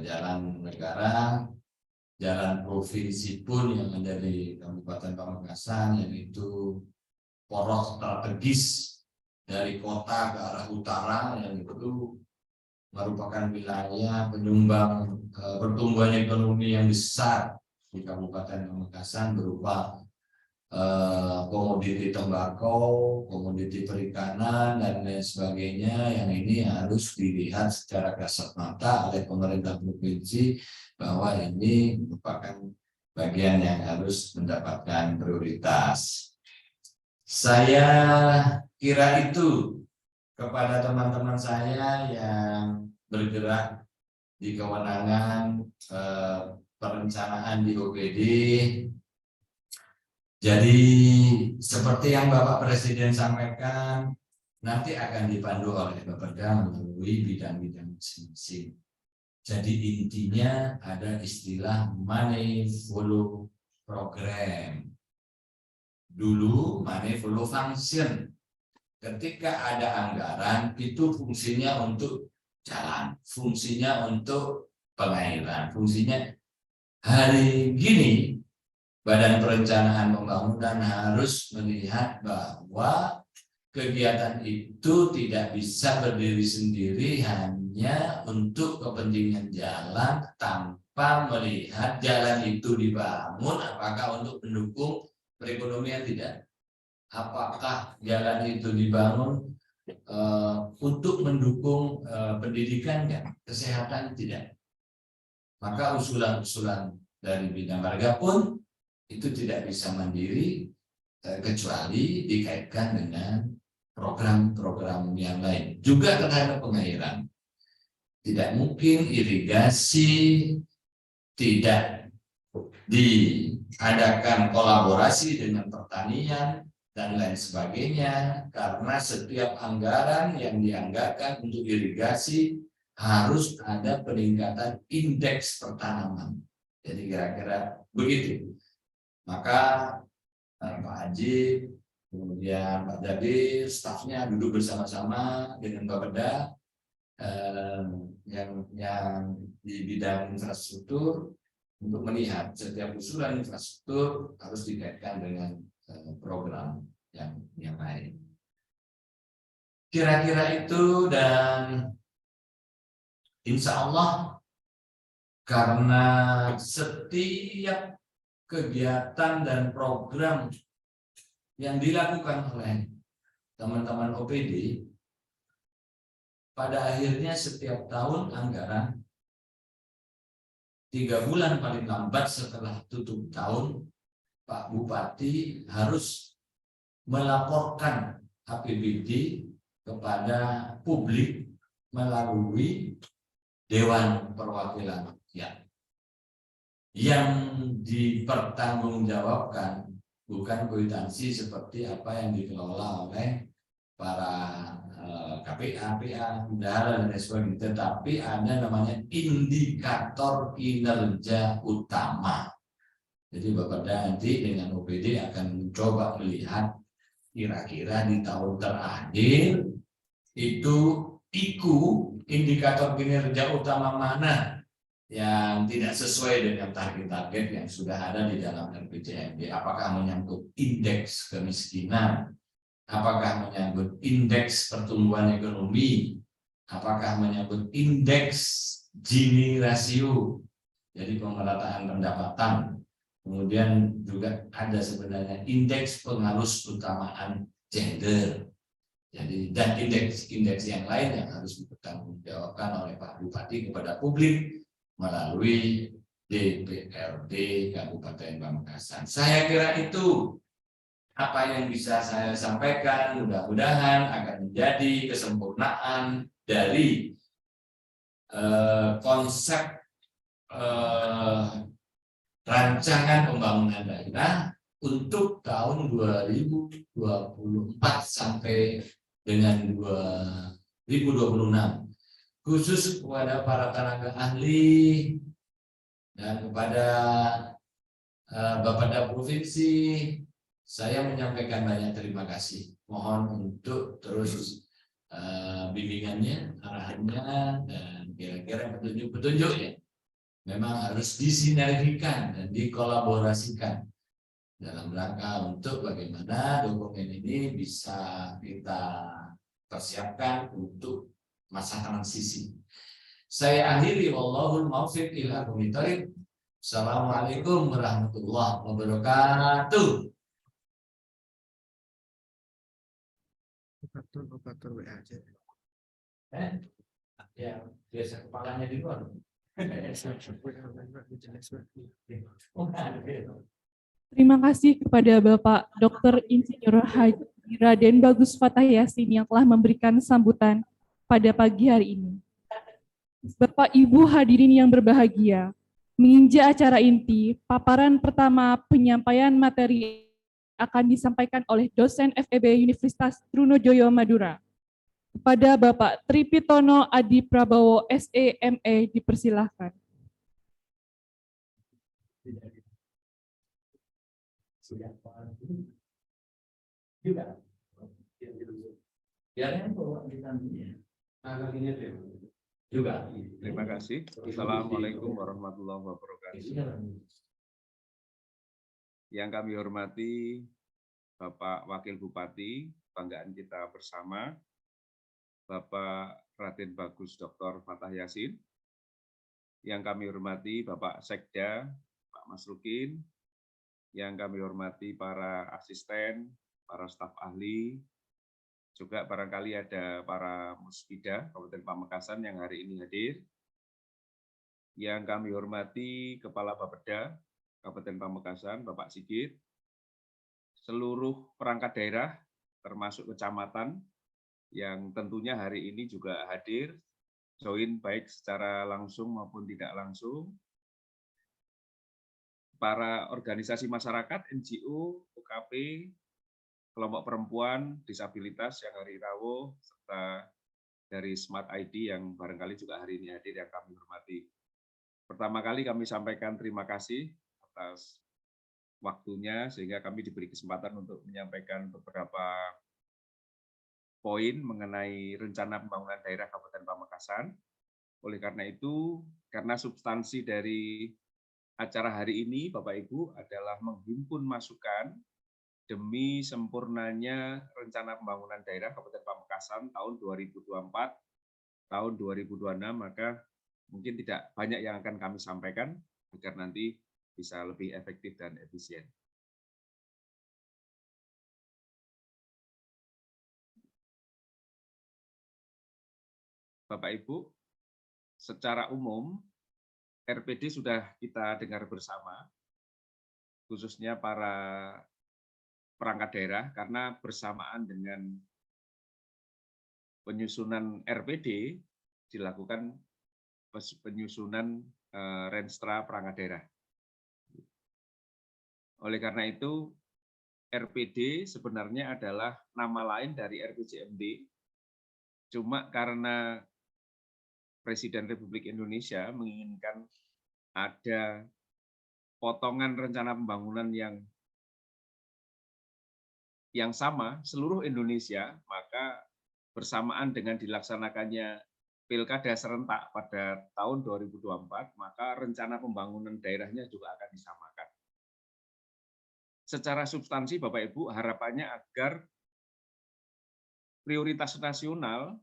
jalan negara, jalan provinsi pun yang ada di Kabupaten Pamekasan, yaitu poros strategis dari kota ke arah utara, yang itu merupakan wilayah penyumbang pertumbuhan ekonomi yang besar di Kabupaten Pamekasan berupa komoditi tembakau, komoditi perikanan, dan lain sebagainya, yang ini harus dilihat secara kasat mata oleh pemerintah provinsi bahwa ini merupakan bagian yang harus mendapatkan prioritas. Saya kira itu kepada teman-teman saya yang bergerak di kewenangan perencanaan di OPD. Jadi seperti yang Bapak Presiden sampaikan, nanti akan dipandu oleh Bapeda melalui bidang-bidang masing-masing. Jadi intinya ada istilah money follow program. Dulu money follow function. Ketika ada anggaran, itu fungsinya untuk jalan, fungsinya untuk pengairan, fungsinya. Hari gini Badan Perencanaan Pembangunan harus melihat bahwa kegiatan itu tidak bisa berdiri sendiri hanya untuk kepentingan jalan tanpa melihat jalan itu dibangun apakah untuk mendukung perekonomian tidak. Apakah jalan itu dibangun untuk mendukung pendidikan kan, kesehatan tidak. Maka usulan-usulan dari bidang marga pun itu tidak bisa mandiri kecuali dikaitkan dengan program-program yang lain. Juga terhadap pengairan. Tidak mungkin irigasi tidak diadakan kolaborasi dengan pertanian dan lain sebagainya, karena setiap anggaran yang dianggarkan untuk irigasi harus ada peningkatan indeks pertanaman. Jadi kira-kira begitu. Maka Pak Haji, kemudian Pak Jabir, stafnya duduk bersama-sama dengan Bapeda yang di bidang infrastruktur untuk melihat setiap usulan infrastruktur harus dikaitkan dengan program yang lain. Kira-kira itu, dan insya Allah karena setiap kegiatan dan program yang dilakukan oleh teman-teman OPD pada akhirnya setiap tahun anggaran 3 bulan paling lambat setelah tutup tahun Pak Bupati harus melaporkan APBD kepada publik melalui Dewan Perwakilan Rakyat. Yang dipertanggungjawabkan bukan kwitansi seperti apa yang dikelola oleh para KPA, PA, bendahara dan sebagainya, tetapi ada namanya indikator kinerja utama. Jadi Bapak nanti dengan OPD akan mencoba melihat kira-kira di tahun terakhir itu IKU, indikator kinerja utama mana yang tidak sesuai dengan target-target yang sudah ada di dalam RPJMD. Apakah menyangkut indeks kemiskinan, apakah menyangkut indeks pertumbuhan ekonomi, apakah menyangkut indeks Gini rasio, jadi pemerataan pendapatan. Kemudian juga ada sebenarnya indeks pengaruh utamaan gender. Jadi dan indeks yang lain yang harus dipertanggungjawabkan oleh Pak Bupati kepada publik melalui DPRD Kabupaten Pamekasan. Saya kira itu apa yang bisa saya sampaikan. Mudah-mudahan akan menjadi kesempurnaan dari konsep rancangan pembangunan daerah untuk tahun 2024 sampai dengan 2030. khusus kepada para tenaga ahli dan kepada Bapeda Provinsi, saya menyampaikan banyak terima kasih. Mohon untuk terus bimbingannya, arahannya, dan kira-kira petunjuk-petunjuk ya. Memang harus disinergikan dan dikolaborasikan dalam rangka untuk bagaimana dokumen ini bisa kita persiapkan untuk masa transisi. Saya akhiri, wallahul muwaffiq ila aqwamit thoriq. Assalamualaikum warahmatullahi wabarakatuh. Ya, biasa kepalanya di luar. Terima kasih kepada Bapak Dr. Insinyur Haji Raden Bagus Fatah Yasin yang telah memberikan sambutan pada pagi hari ini. Bapak Ibu hadirin yang berbahagia, menginjak acara inti, paparan pertama penyampaian materi akan disampaikan oleh dosen FEB Universitas Trunojoyo Madura. Kepada Bapak Tripitono Adi Prabowo SEME dipersilahkan. Terima kasih. Assalamualaikum warahmatullahi wabarakatuh. Yang kami hormati Bapak Wakil Bupati, kebanggaan kita bersama, Bapak Raden Bagus Dr. Fatah Yasin. Yang kami hormati Bapak Sekda, Pak Masrukin. Yang kami hormati para asisten, para staf ahli, juga barangkali ada para musbidah Kabupaten Pamekasan yang hari ini hadir. Yang kami hormati Kepala Bapeda Kabupaten Pamekasan, Bapak Sigit, seluruh perangkat daerah, termasuk kecamatan, yang tentunya hari ini juga hadir, join baik secara langsung maupun tidak langsung, para organisasi masyarakat, NGO, UKP, kelompok perempuan, disabilitas yang hari rawuh, serta dari Smart ID yang barangkali juga hari ini hadir yang kami hormati. Pertama kali kami sampaikan terima kasih atas waktunya sehingga kami diberi kesempatan untuk menyampaikan beberapa poin mengenai rencana pembangunan daerah Kabupaten Pamekasan. Oleh karena itu, karena substansi dari acara hari ini, Bapak Ibu, adalah menghimpun masukan demi sempurnanya rencana pembangunan daerah Kabupaten Pamekasan tahun 2024, tahun 2026, maka mungkin tidak banyak yang akan kami sampaikan agar nanti bisa lebih efektif dan efisien. Bapak Ibu, secara umum RPD sudah kita dengar bersama, khususnya para perangkat daerah, karena bersamaan dengan penyusunan RPD dilakukan penyusunan Renstra perangkat daerah. Oleh karena itu, RPD sebenarnya adalah nama lain dari RPJMD, cuma karena Presiden Republik Indonesia menginginkan ada potongan rencana pembangunan yang sama seluruh Indonesia, maka bersamaan dengan dilaksanakannya Pilkada serentak pada tahun 2024, maka rencana pembangunan daerahnya juga akan disamakan. Secara substansi, Bapak Ibu, harapannya agar prioritas nasional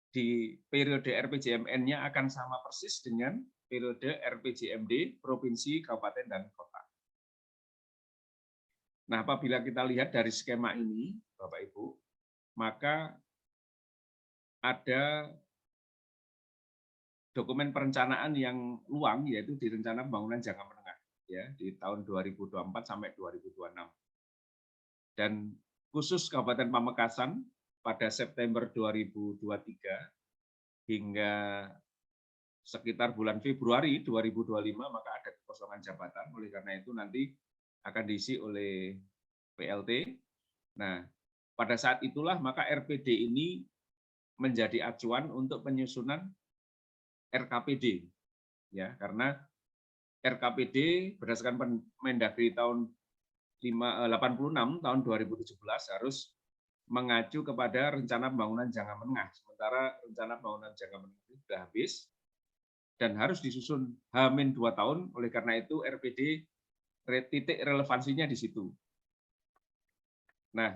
di periode RPJMN-nya akan sama persis dengan periode RPJMD Provinsi, Kabupaten, dan Kota. Nah, apabila kita lihat dari skema ini, Bapak Ibu, maka ada dokumen perencanaan yang luang, yaitu di rencana pembangunan jangka menengah, ya, di tahun 2024 sampai 2026. Dan khusus Kabupaten Pamekasan pada September 2023 hingga sekitar bulan Februari 2025, maka ada kekosongan jabatan. Oleh karena itu nanti akan diisi oleh PLT. Nah, pada saat itulah maka RPD ini menjadi acuan untuk penyusunan RKPD, ya, karena RKPD berdasarkan Mendagri tahun 86 tahun 2017 harus mengacu kepada rencana pembangunan jangka menengah. Sementara rencana pembangunan jangka menengah itu sudah habis dan harus disusun H-2 tahun. Oleh karena itu RPD titik relevansinya di situ. Nah,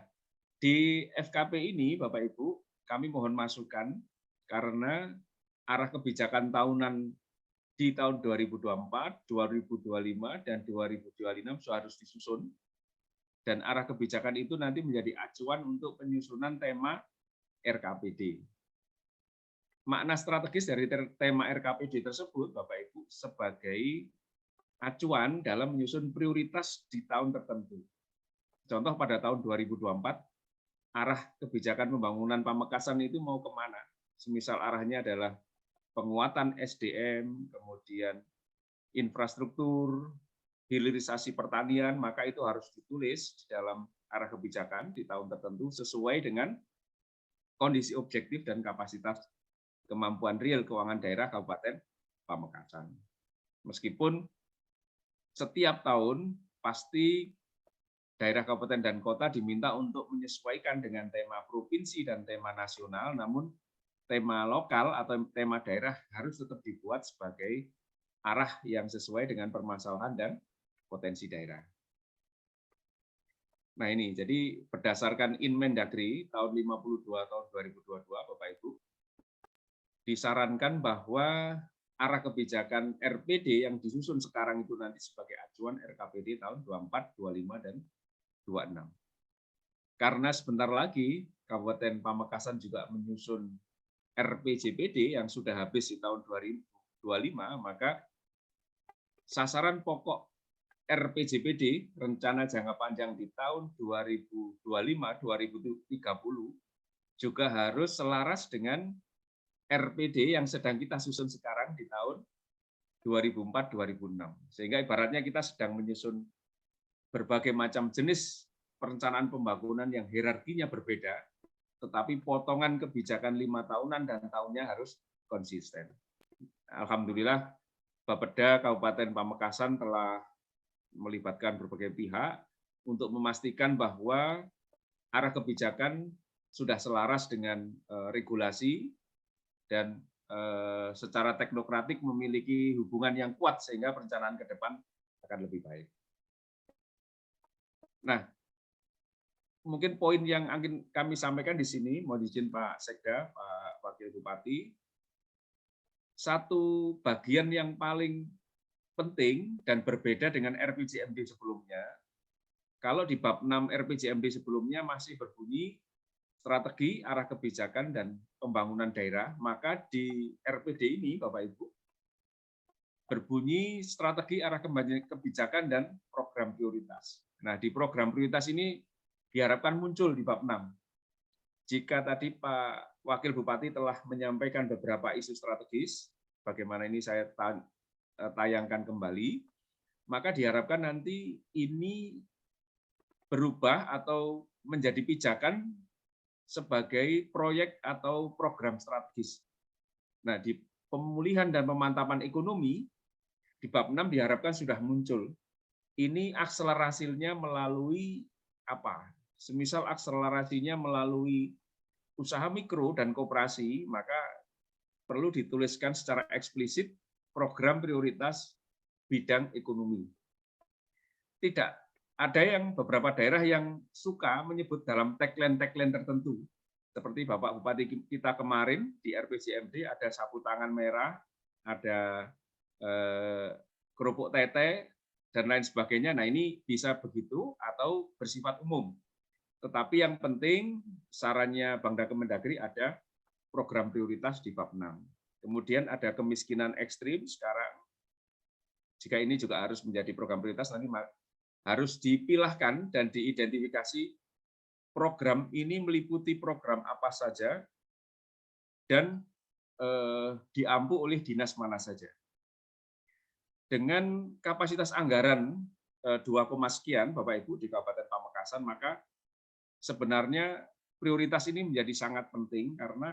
di FKP ini Bapak Ibu, kami mohon masukan karena arah kebijakan tahunan di tahun 2024, 2025, dan 2026 harus disusun. Dan arah kebijakan itu nanti menjadi acuan untuk penyusunan tema RKPD. Makna strategis dari tema RKPD tersebut, Bapak Ibu, sebagai acuan dalam menyusun prioritas di tahun tertentu. Contoh pada tahun 2024, arah kebijakan pembangunan Pamekasan itu mau kemana? Semisal arahnya adalah penguatan SDM, kemudian infrastruktur, hilirisasi pertanian, maka itu harus ditulis di dalam arah kebijakan di tahun tertentu sesuai dengan kondisi objektif dan kapasitas kemampuan real keuangan daerah Kabupaten Pamekasan. Meskipun setiap tahun pasti daerah kabupaten dan kota diminta untuk menyesuaikan dengan tema provinsi dan tema nasional, namun tema lokal atau tema daerah harus tetap dibuat sebagai arah yang sesuai dengan permasalahan dan potensi daerah. Nah ini, jadi berdasarkan Inmendagri tahun 52 tahun 2022, Bapak Ibu, disarankan bahwa arah kebijakan RPD yang disusun sekarang itu nanti sebagai acuan RKPD tahun 24, 25, dan 26. Karena sebentar lagi Kabupaten Pamekasan juga menyusun RPJPD yang sudah habis di tahun 2025, maka sasaran pokok RPJPD, rencana jangka panjang di tahun 2025-2030, juga harus selaras dengan RPD yang sedang kita susun sekarang di tahun 2004-2006. Sehingga ibaratnya kita sedang menyusun berbagai macam jenis perencanaan pembangunan yang hierarkinya berbeda, tetapi potongan kebijakan 5 tahunan dan tahunnya harus konsisten. Alhamdulillah, Bapeda Kabupaten Pamekasan telah melibatkan berbagai pihak untuk memastikan bahwa arah kebijakan sudah selaras dengan regulasi dan secara teknokratik memiliki hubungan yang kuat sehingga perencanaan ke depan akan lebih baik. Nah, mungkin poin yang akan kami sampaikan di sini, mohon izin Pak Sekda, Pak Wakil Bupati, satu bagian yang paling penting dan berbeda dengan RPJMD sebelumnya, kalau di bab 6 RPJMD sebelumnya masih berbunyi strategi, arah kebijakan, dan pembangunan daerah, maka di RPD ini, Bapak Ibu, berbunyi strategi, arah kebijakan, dan program prioritas. Nah, di program prioritas ini diharapkan muncul di bab 6. Jika tadi Pak Wakil Bupati telah menyampaikan beberapa isu strategis, bagaimana ini saya tayangkan kembali, maka diharapkan nanti ini berubah atau menjadi pijakan sebagai proyek atau program strategis. Nah, di pemulihan dan pemantapan ekonomi, di bab 6 diharapkan sudah muncul. Ini akselerasinya melalui apa? Semisal akselerasinya melalui usaha mikro dan koperasi, maka perlu dituliskan secara eksplisit program prioritas bidang ekonomi. Tidak, ada yang beberapa daerah yang suka menyebut dalam tagline-tagline tertentu. Seperti Bapak Bupati kita kemarin di RPJMD ada sapu tangan merah, ada kerupuk tete, dan lain sebagainya. Nah ini bisa begitu atau bersifat umum. Tetapi yang penting sarannya Bang Kemendagri ada program prioritas di bab 6. Kemudian ada kemiskinan ekstrim sekarang. Jika ini juga harus menjadi program prioritas, nanti harus dipilahkan dan diidentifikasi program ini meliputi program apa saja dan diampu oleh dinas mana saja. Dengan kapasitas anggaran 2, sekian Bapak Ibu di Kabupaten Pamekasan, maka sebenarnya prioritas ini menjadi sangat penting karena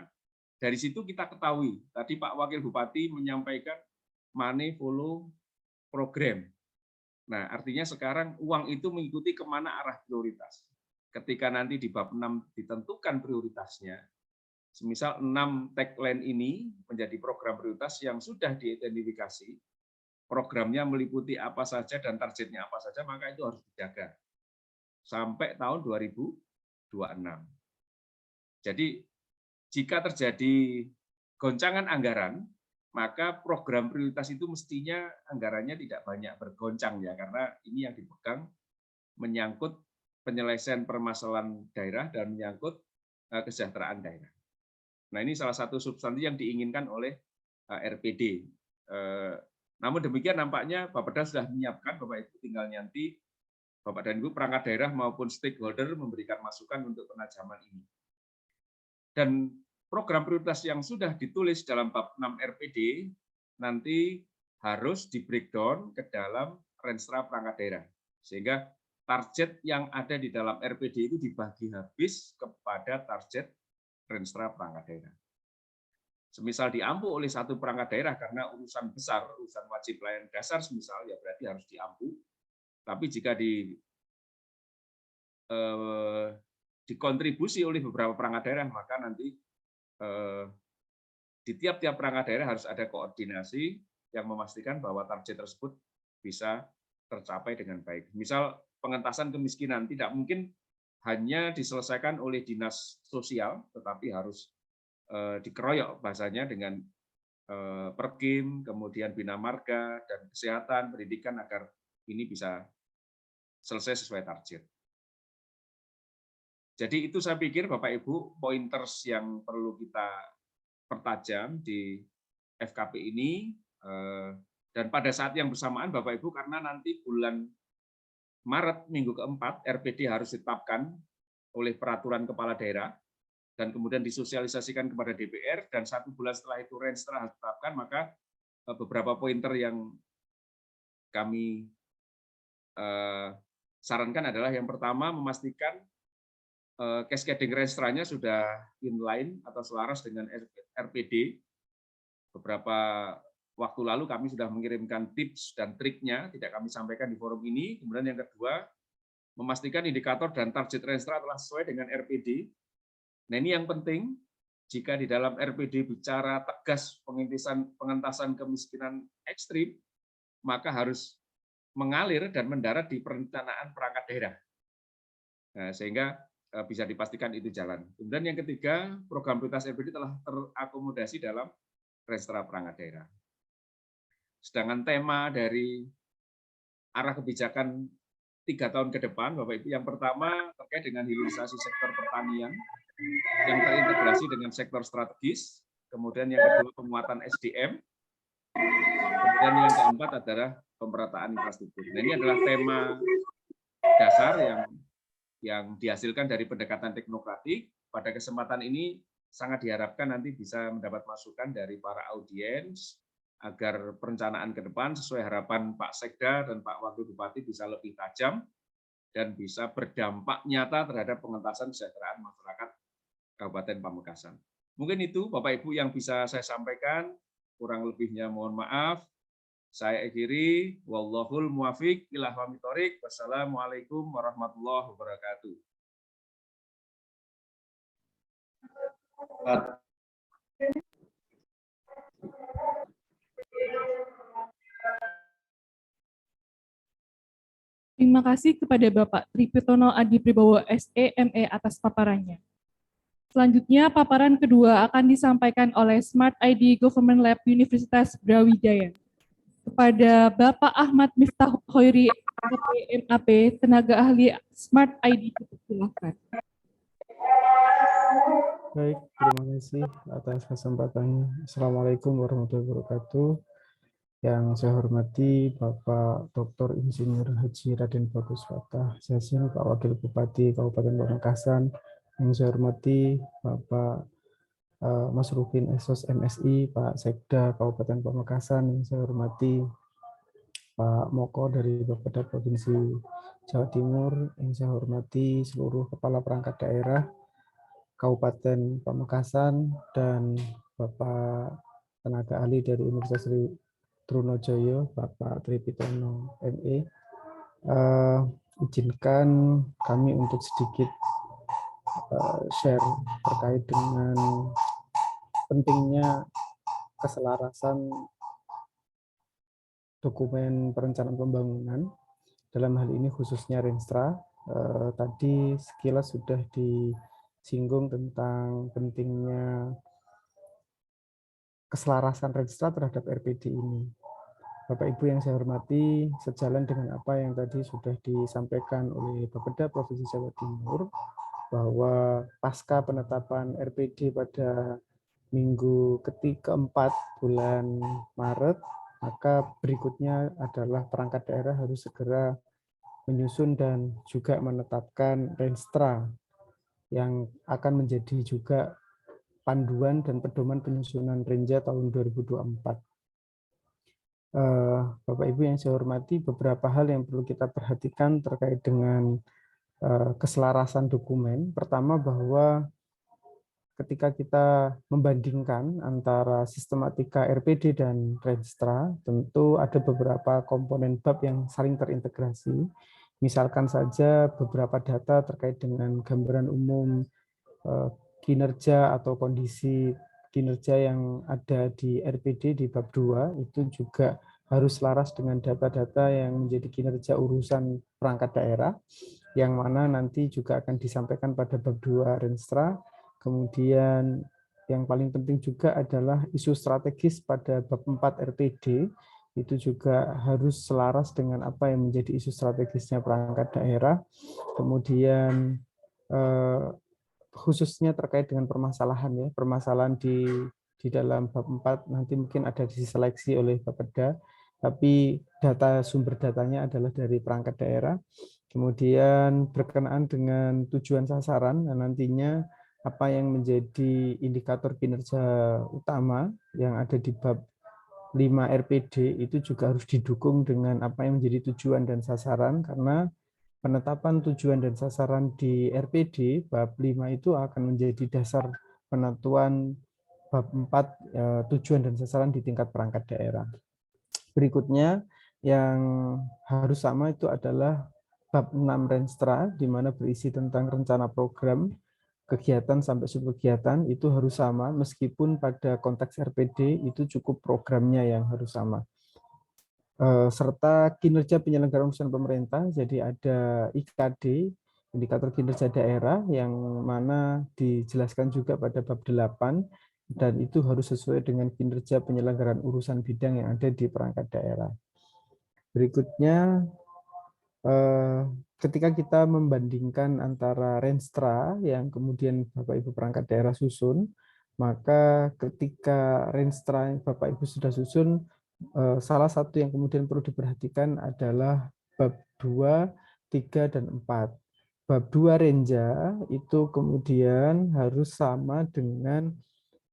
dari situ kita ketahui, tadi Pak Wakil Bupati menyampaikan money follow program. Nah, artinya sekarang uang itu mengikuti kemana arah prioritas. Ketika nanti di bab 6 ditentukan prioritasnya, semisal 6 tagline ini menjadi program prioritas yang sudah diidentifikasi, programnya meliputi apa saja dan targetnya apa saja, maka itu harus dijaga sampai tahun 2026. Jadi, jika terjadi goncangan anggaran, maka program prioritas itu mestinya anggarannya tidak banyak bergoncang ya, karena ini yang dipegang menyangkut penyelesaian permasalahan daerah dan menyangkut kesejahteraan daerah. Nah, ini salah satu substansi yang diinginkan oleh RPD. Namun demikian nampaknya Bapeda sudah menyiapkan, Bapak Ibu tinggal nanti Bapak dan Ibu perangkat daerah maupun stakeholder memberikan masukan untuk penajaman ini. Dan program prioritas yang sudah ditulis dalam bab 6 RPD nanti harus di-breakdown ke dalam renstra perangkat daerah. Sehingga target yang ada di dalam RPD itu dibagi habis kepada target renstra perangkat daerah. Semisal diampu oleh satu perangkat daerah karena urusan besar, urusan wajib pelayanan dasar semisal, ya berarti harus diampu. Tapi jika dikontribusi oleh beberapa perangkat daerah, maka nanti di tiap-tiap perangkat daerah harus ada koordinasi yang memastikan bahwa target tersebut bisa tercapai dengan baik. Misal pengentasan kemiskinan tidak mungkin hanya diselesaikan oleh dinas sosial, tetapi harus dikeroyok bahasanya dengan Perkim, kemudian Bina Marga, dan kesehatan, pendidikan agar ini bisa selesai sesuai target. Jadi itu saya pikir Bapak Ibu pointers yang perlu kita pertajam di FKP ini, dan pada saat yang bersamaan Bapak Ibu karena nanti bulan Maret minggu keempat RPD harus ditetapkan oleh peraturan kepala daerah dan kemudian disosialisasikan kepada DPR dan 1 bulan setelah itu renstra harus ditetapkan, maka beberapa pointer yang kami sarankan adalah yang pertama memastikan cascading renstranya sudah inline atau selaras dengan RPD. Beberapa waktu lalu kami sudah mengirimkan tips dan triknya, tidak kami sampaikan di forum ini. Kemudian yang kedua, memastikan indikator dan target renstra telah sesuai dengan RPD. Nah, ini yang penting, jika di dalam RPD bicara tegas pengentasan kemiskinan ekstrim, maka harus mengalir dan mendarat di perencanaan perangkat daerah. Nah, sehingga bisa dipastikan itu jalan. Kemudian yang ketiga, program prioritas RPD telah terakomodasi dalam renstra perangkat daerah. Sedangkan tema dari arah kebijakan 3 tahun ke depan, Bapak Ibu, yang pertama terkait dengan hilirisasi sektor pertanian yang terintegrasi dengan sektor strategis, kemudian yang kedua penguatan SDM, kemudian yang keempat adalah pemerataan infrastruktur. Nah, ini adalah tema dasar yang dihasilkan dari pendekatan teknokratik. Pada kesempatan ini sangat diharapkan nanti bisa mendapat masukan dari para audiens agar perencanaan ke depan sesuai harapan Pak Sekda dan Pak Wakil Bupati bisa lebih tajam dan bisa berdampak nyata terhadap pengentasan kesejahteraan masyarakat Kabupaten Pamekasan. Mungkin itu Bapak Ibu yang bisa saya sampaikan, kurang lebihnya mohon maaf. Saya akhiri, wallahul muwafiq ila aqwamit thoriq. Wassalamualaikum warahmatullahi wabarakatuh. Terima kasih kepada Bapak Tripitono Adi Pribowo SE.ME atas paparannya. Selanjutnya, paparan kedua akan disampaikan oleh Smart ID Government Lab Universitas Brawijaya. Kepada Bapak Ahmad Miftah Khoiri, MAP, tenaga ahli Smart ID, silakan. Baik, terima kasih atas kesempatannya. Assalamualaikum warahmatullahi wabarakatuh. Yang saya hormati Bapak Dr. Insinyur Haji Raden Bagus Fatah Yasin, Pak Wakil Bupati Kabupaten Pamekasan. Yang saya hormati Bapak Mas Rukin SOS MSI, Pak Sekda Kabupaten Pamekasan. Yang saya hormati Pak Moko dari Bapeda Provinsi Jawa Timur. Yang saya hormati seluruh kepala perangkat daerah Kabupaten Pamekasan dan Bapak tenaga ahli dari Universitas Trunojoyo, Bapak Tripitono ME. Izinkan kami untuk sedikit share terkait dengan pentingnya keselarasan dokumen perencanaan pembangunan, dalam hal ini khususnya Renstra. Tadi sekilas sudah disinggung tentang pentingnya keselarasan Renstra terhadap RPD ini. Bapak Ibu yang saya hormati, sejalan dengan apa yang tadi sudah disampaikan oleh Bapeda Provinsi Jawa Timur, bahwa pasca penetapan RPD pada minggu keempat bulan Maret, maka berikutnya adalah perangkat daerah harus segera menyusun dan juga menetapkan Renstra yang akan menjadi juga panduan dan pedoman penyusunan Renja tahun 2024. Bapak Ibu yang saya hormati, beberapa hal yang perlu kita perhatikan terkait dengan keselarasan dokumen. Pertama, bahwa ketika kita membandingkan antara sistematika RPD dan Renstra, tentu ada beberapa komponen bab yang saling terintegrasi. Misalkan saja beberapa data terkait dengan gambaran umum kinerja atau kondisi kinerja yang ada di RPD di bab 2 itu juga harus selaras dengan data-data yang menjadi kinerja urusan perangkat daerah, yang mana nanti juga akan disampaikan pada bab 2 Renstra. Kemudian yang paling penting juga adalah isu strategis pada bab 4 RPD, itu juga harus selaras dengan apa yang menjadi isu strategisnya perangkat daerah. Kemudian khususnya terkait dengan permasalahan ya, permasalahan di dalam bab 4 nanti mungkin ada diseleksi oleh Bapeda, tapi data sumber datanya adalah dari perangkat daerah. Kemudian berkenaan dengan tujuan sasaran, nah nantinya apa yang menjadi indikator kinerja utama yang ada di bab 5 RPD itu juga harus didukung dengan apa yang menjadi tujuan dan sasaran, karena penetapan tujuan dan sasaran di RPD bab 5 itu akan menjadi dasar penentuan bab 4 tujuan dan sasaran di tingkat perangkat daerah. Berikutnya yang harus sama itu adalah bab 6 Renstra, di mana berisi tentang rencana program, kegiatan sampai subkegiatan itu harus sama, meskipun pada konteks RPD itu cukup programnya yang harus sama. Serta kinerja penyelenggaraan urusan pemerintah, jadi ada IKD, indikator kinerja daerah, yang mana dijelaskan juga pada bab 8, dan itu harus sesuai dengan kinerja penyelenggaraan urusan bidang yang ada di perangkat daerah. Berikutnya, ketika kita membandingkan antara Renstra yang kemudian Bapak Ibu perangkat daerah susun, maka ketika Renstra yang Bapak Ibu sudah susun, salah satu yang kemudian perlu diperhatikan adalah bab 2, 3, dan 4. Bab 2 Renja itu kemudian harus sama dengan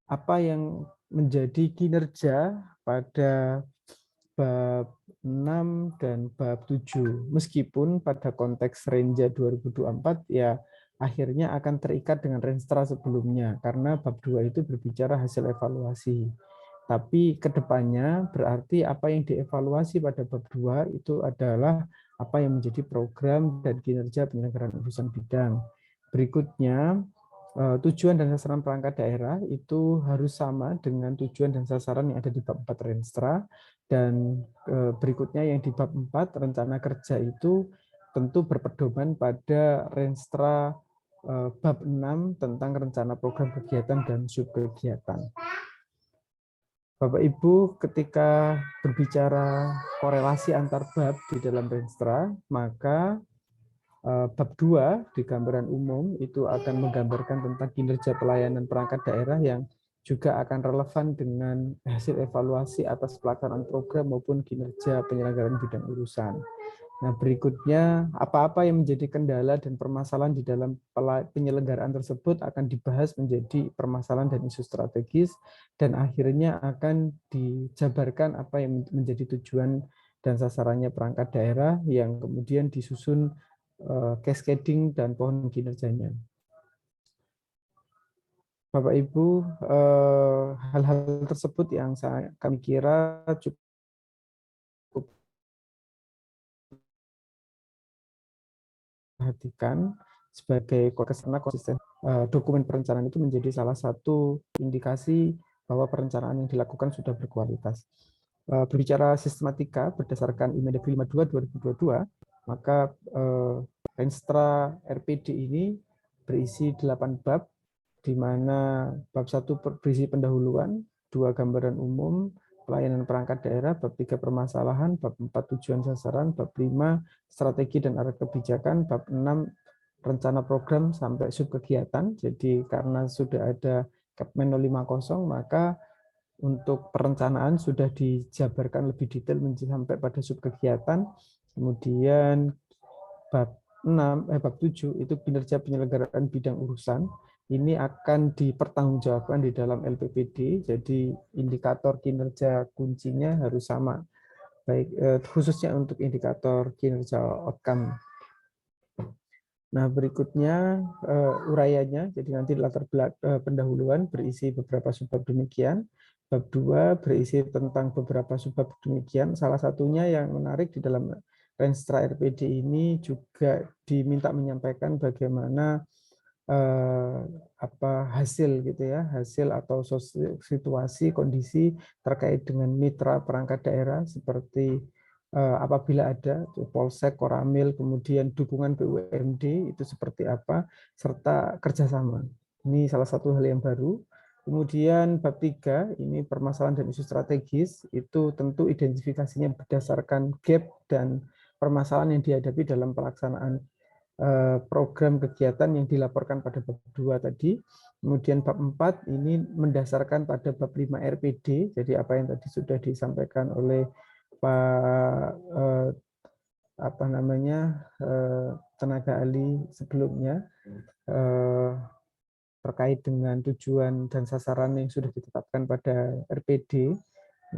apa yang menjadi kinerja pada bab 6 dan bab 7. Meskipun pada konteks Renja 2024 ya akhirnya akan terikat dengan Renstra sebelumnya, karena bab 2 itu berbicara hasil evaluasi. Tapi kedepannya berarti apa yang dievaluasi pada bab 2 itu adalah apa yang menjadi program dan kinerja penyelenggaraan urusan bidang. Berikutnya, tujuan dan sasaran perangkat daerah itu harus sama dengan tujuan dan sasaran yang ada di bab 4 Renstra. Dan berikutnya yang di bab 4 rencana kerja itu tentu berpedoman pada Renstra bab 6 tentang rencana program kegiatan dan subkegiatan. Bapak Ibu, ketika berbicara korelasi antar bab di dalam Renstra, maka bab 2 di gambaran umum itu akan menggambarkan tentang kinerja pelayanan perangkat daerah yang juga akan relevan dengan hasil evaluasi atas pelaksanaan program maupun kinerja penyelenggaraan bidang urusan. Nah, berikutnya apa-apa yang menjadi kendala dan permasalahan di dalam penyelenggaraan tersebut akan dibahas menjadi permasalahan dan isu strategis, dan akhirnya akan dijabarkan apa yang menjadi tujuan dan sasarannya perangkat daerah yang kemudian disusun cascading dan pohon kinerjanya. Bapak Ibu, hal-hal tersebut yang kami kira cukup perhatikan sebagai karena konsisten. Dokumen perencanaan itu menjadi salah satu indikasi bahwa perencanaan yang dilakukan sudah berkualitas. Berbicara sistematika berdasarkan Imendagri 52 2022, maka Renstra RPD ini berisi 8 bab, di mana bab 1 berisi pendahuluan, 2 gambaran umum, pelayanan perangkat daerah, bab 3 permasalahan, bab 4 tujuan sasaran, bab 5 strategi dan arah kebijakan, bab 6 rencana program sampai subkegiatan. Jadi karena sudah ada Kepmen 050, maka untuk perencanaan sudah dijabarkan lebih detail sampai pada subkegiatan. Kemudian bab 7 itu kinerja penyelenggaraan bidang urusan. Ini akan dipertanggungjawabkan di dalam LPPD. Jadi indikator kinerja kuncinya harus sama, baik khususnya untuk indikator kinerja outcome. Nah, berikutnya uraiannya. Jadi nanti latar belakang pendahuluan berisi beberapa subbab demikian. Bab 2 berisi tentang beberapa subbab demikian. Salah satunya yang menarik di dalam Renstra RPD ini juga diminta menyampaikan bagaimana hasil gitu ya, hasil atau situasi kondisi terkait dengan mitra perangkat daerah seperti apabila ada Polsek, Koramil, kemudian dukungan BUMD itu seperti apa, serta kerjasama. Ini salah satu hal yang baru. Kemudian bab 3 ini permasalahan dan isu strategis, itu tentu identifikasinya berdasarkan gap dan permasalahan yang dihadapi dalam pelaksanaan program kegiatan yang dilaporkan pada bab 2 tadi. Kemudian bab 4 ini mendasarkan pada bab 5 RPD, jadi apa yang tadi sudah disampaikan oleh Pak tenaga ahli sebelumnya terkait dengan tujuan dan sasaran yang sudah ditetapkan pada RPD.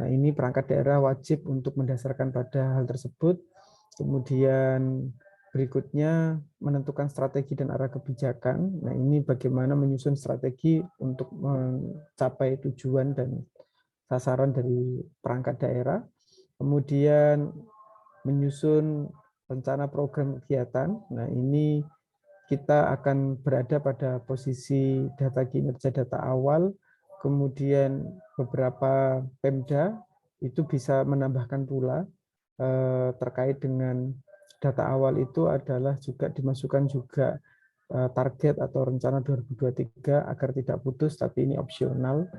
Nah, ini perangkat daerah wajib untuk mendasarkan pada hal tersebut. Kemudian berikutnya menentukan strategi dan arah kebijakan. Nah, ini bagaimana menyusun strategi untuk mencapai tujuan dan sasaran dari perangkat daerah. Kemudian menyusun rencana program kegiatan. Nah, ini kita akan berada pada posisi data kinerja data awal, kemudian beberapa Pemda itu bisa menambahkan pula terkait dengan data awal itu adalah juga dimasukkan juga target atau rencana 2023 agar tidak putus, tapi ini opsional.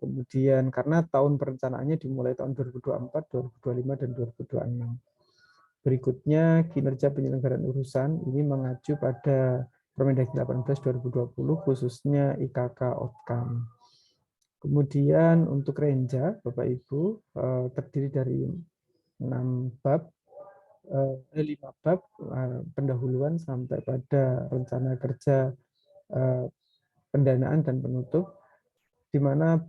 Kemudian karena tahun perencanaannya dimulai tahun 2024, 2025, dan 2026. Berikutnya kinerja penyelenggaraan urusan ini mengacu pada Permendagri 18 2020 khususnya IKK outcome. Kemudian untuk Renja Bapak Ibu terdiri dari 5 bab pendahuluan sampai pada rencana kerja pendanaan dan penutup, di mana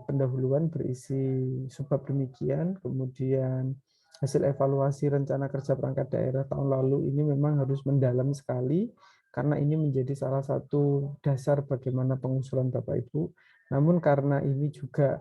pendahuluan berisi subbab demikian. Kemudian hasil evaluasi rencana kerja perangkat daerah tahun lalu ini memang harus mendalam sekali, karena ini menjadi salah satu dasar bagaimana pengusulan Bapak Ibu. Namun karena ini juga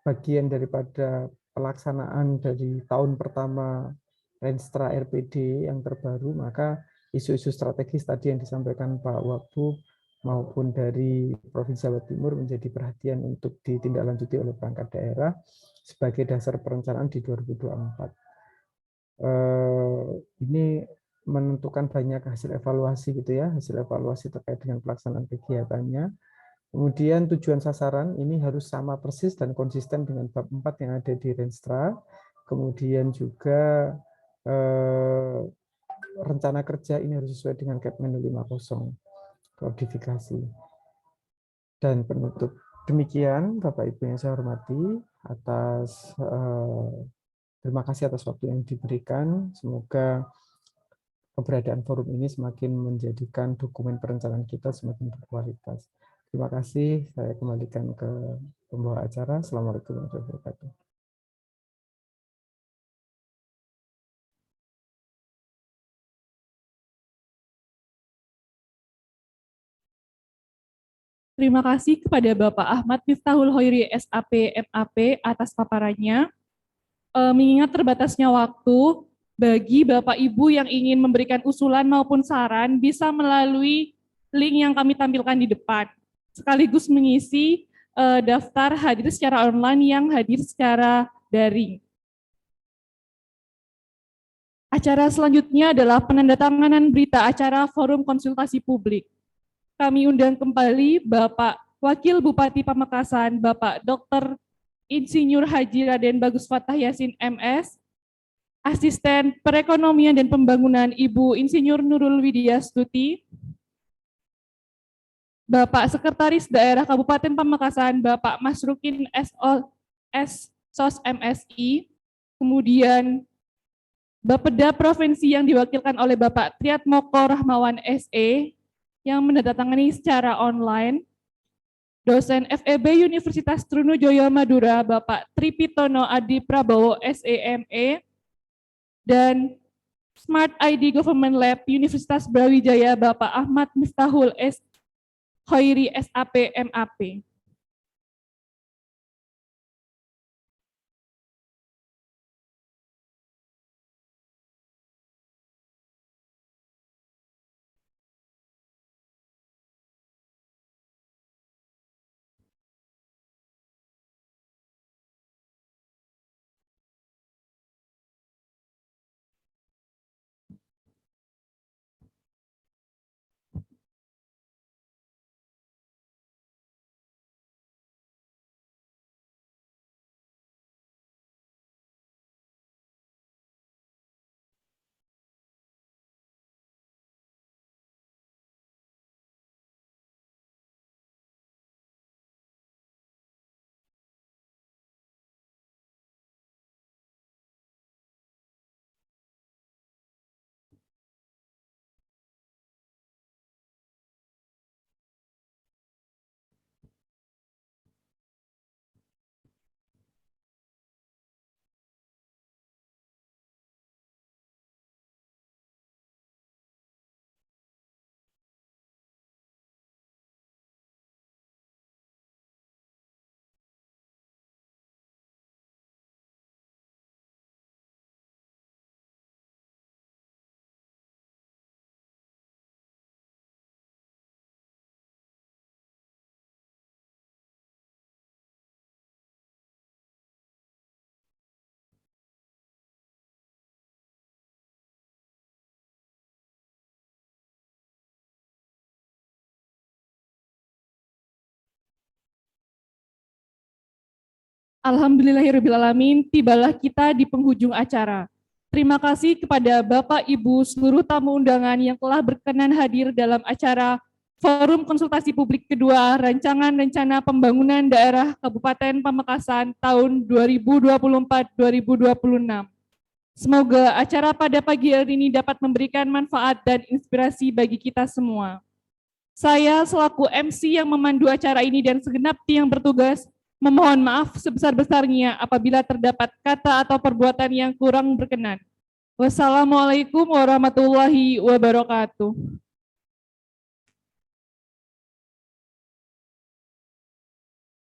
bagian daripada pelaksanaan dari tahun pertama Renstra RPD yang terbaru, maka isu-isu strategis tadi yang disampaikan Pak Wagub maupun dari Provinsi Jawa Timur menjadi perhatian untuk ditindaklanjuti oleh perangkat daerah sebagai dasar perencanaan di 2024. Ini menentukan banyak hasil evaluasi gitu ya, hasil evaluasi terkait dengan pelaksanaan kegiatannya. Kemudian tujuan sasaran ini harus sama persis dan konsisten dengan bab 4 yang ada di Renstra. Kemudian juga rencana kerja ini harus sesuai dengan Kepmen 050. Kodifikasi dan penutup. Demikian Bapak Ibu yang saya hormati, terima kasih atas waktu yang diberikan. Semoga keberadaan forum ini semakin menjadikan dokumen perencanaan kita semakin berkualitas. Terima kasih, saya kembalikan ke pembawa acara. Assalamualaikum warahmatullahi wabarakatuh. Terima kasih kepada Bapak Ahmad Miftahul Hoiri SAP MAP atas paparannya. Mengingat terbatasnya waktu, bagi Bapak Ibu yang ingin memberikan usulan maupun saran bisa melalui link yang kami tampilkan di depan, sekaligus mengisi daftar hadir secara online yang hadir secara daring. Acara selanjutnya adalah penandatanganan berita acara Forum Konsultasi Publik. Kami undang kembali Bapak Wakil Bupati Pamekasan, Bapak Dr. Insinyur Haji Raden Bagus Fatah Yasin MS, Asisten Perekonomian dan Pembangunan Ibu Insinyur Nurul Widyastuti, Bapak Sekretaris Daerah Kabupaten Pamekasan, Bapak Masrukin SOS MSI, kemudian Bapeda Provinsi yang diwakilkan oleh Bapak Triatmoko Rahmawan SE, yang menandatangani secara online, dosen FEB Universitas Trunojoyo Madura, Bapak Tripitono Adi Prabowo SEME, dan Smart ID Government Lab Universitas Brawijaya, Bapak Ahmad Miftahul Hoiri SAP MAP. Alhamdulillahirrahmanirrahim, tibalah kita di penghujung acara. Terima kasih kepada Bapak, Ibu, seluruh tamu undangan yang telah berkenan hadir dalam acara Forum Konsultasi Publik kedua Rancangan Rencana Pembangunan Daerah Kabupaten Pamekasan tahun 2024-2026. Semoga acara pada pagi hari ini dapat memberikan manfaat dan inspirasi bagi kita semua. Saya selaku MC yang memandu acara ini dan segenap tim yang bertugas memohon maaf sebesar-besarnya apabila terdapat kata atau perbuatan yang kurang berkenan. Wassalamualaikum warahmatullahi wabarakatuh.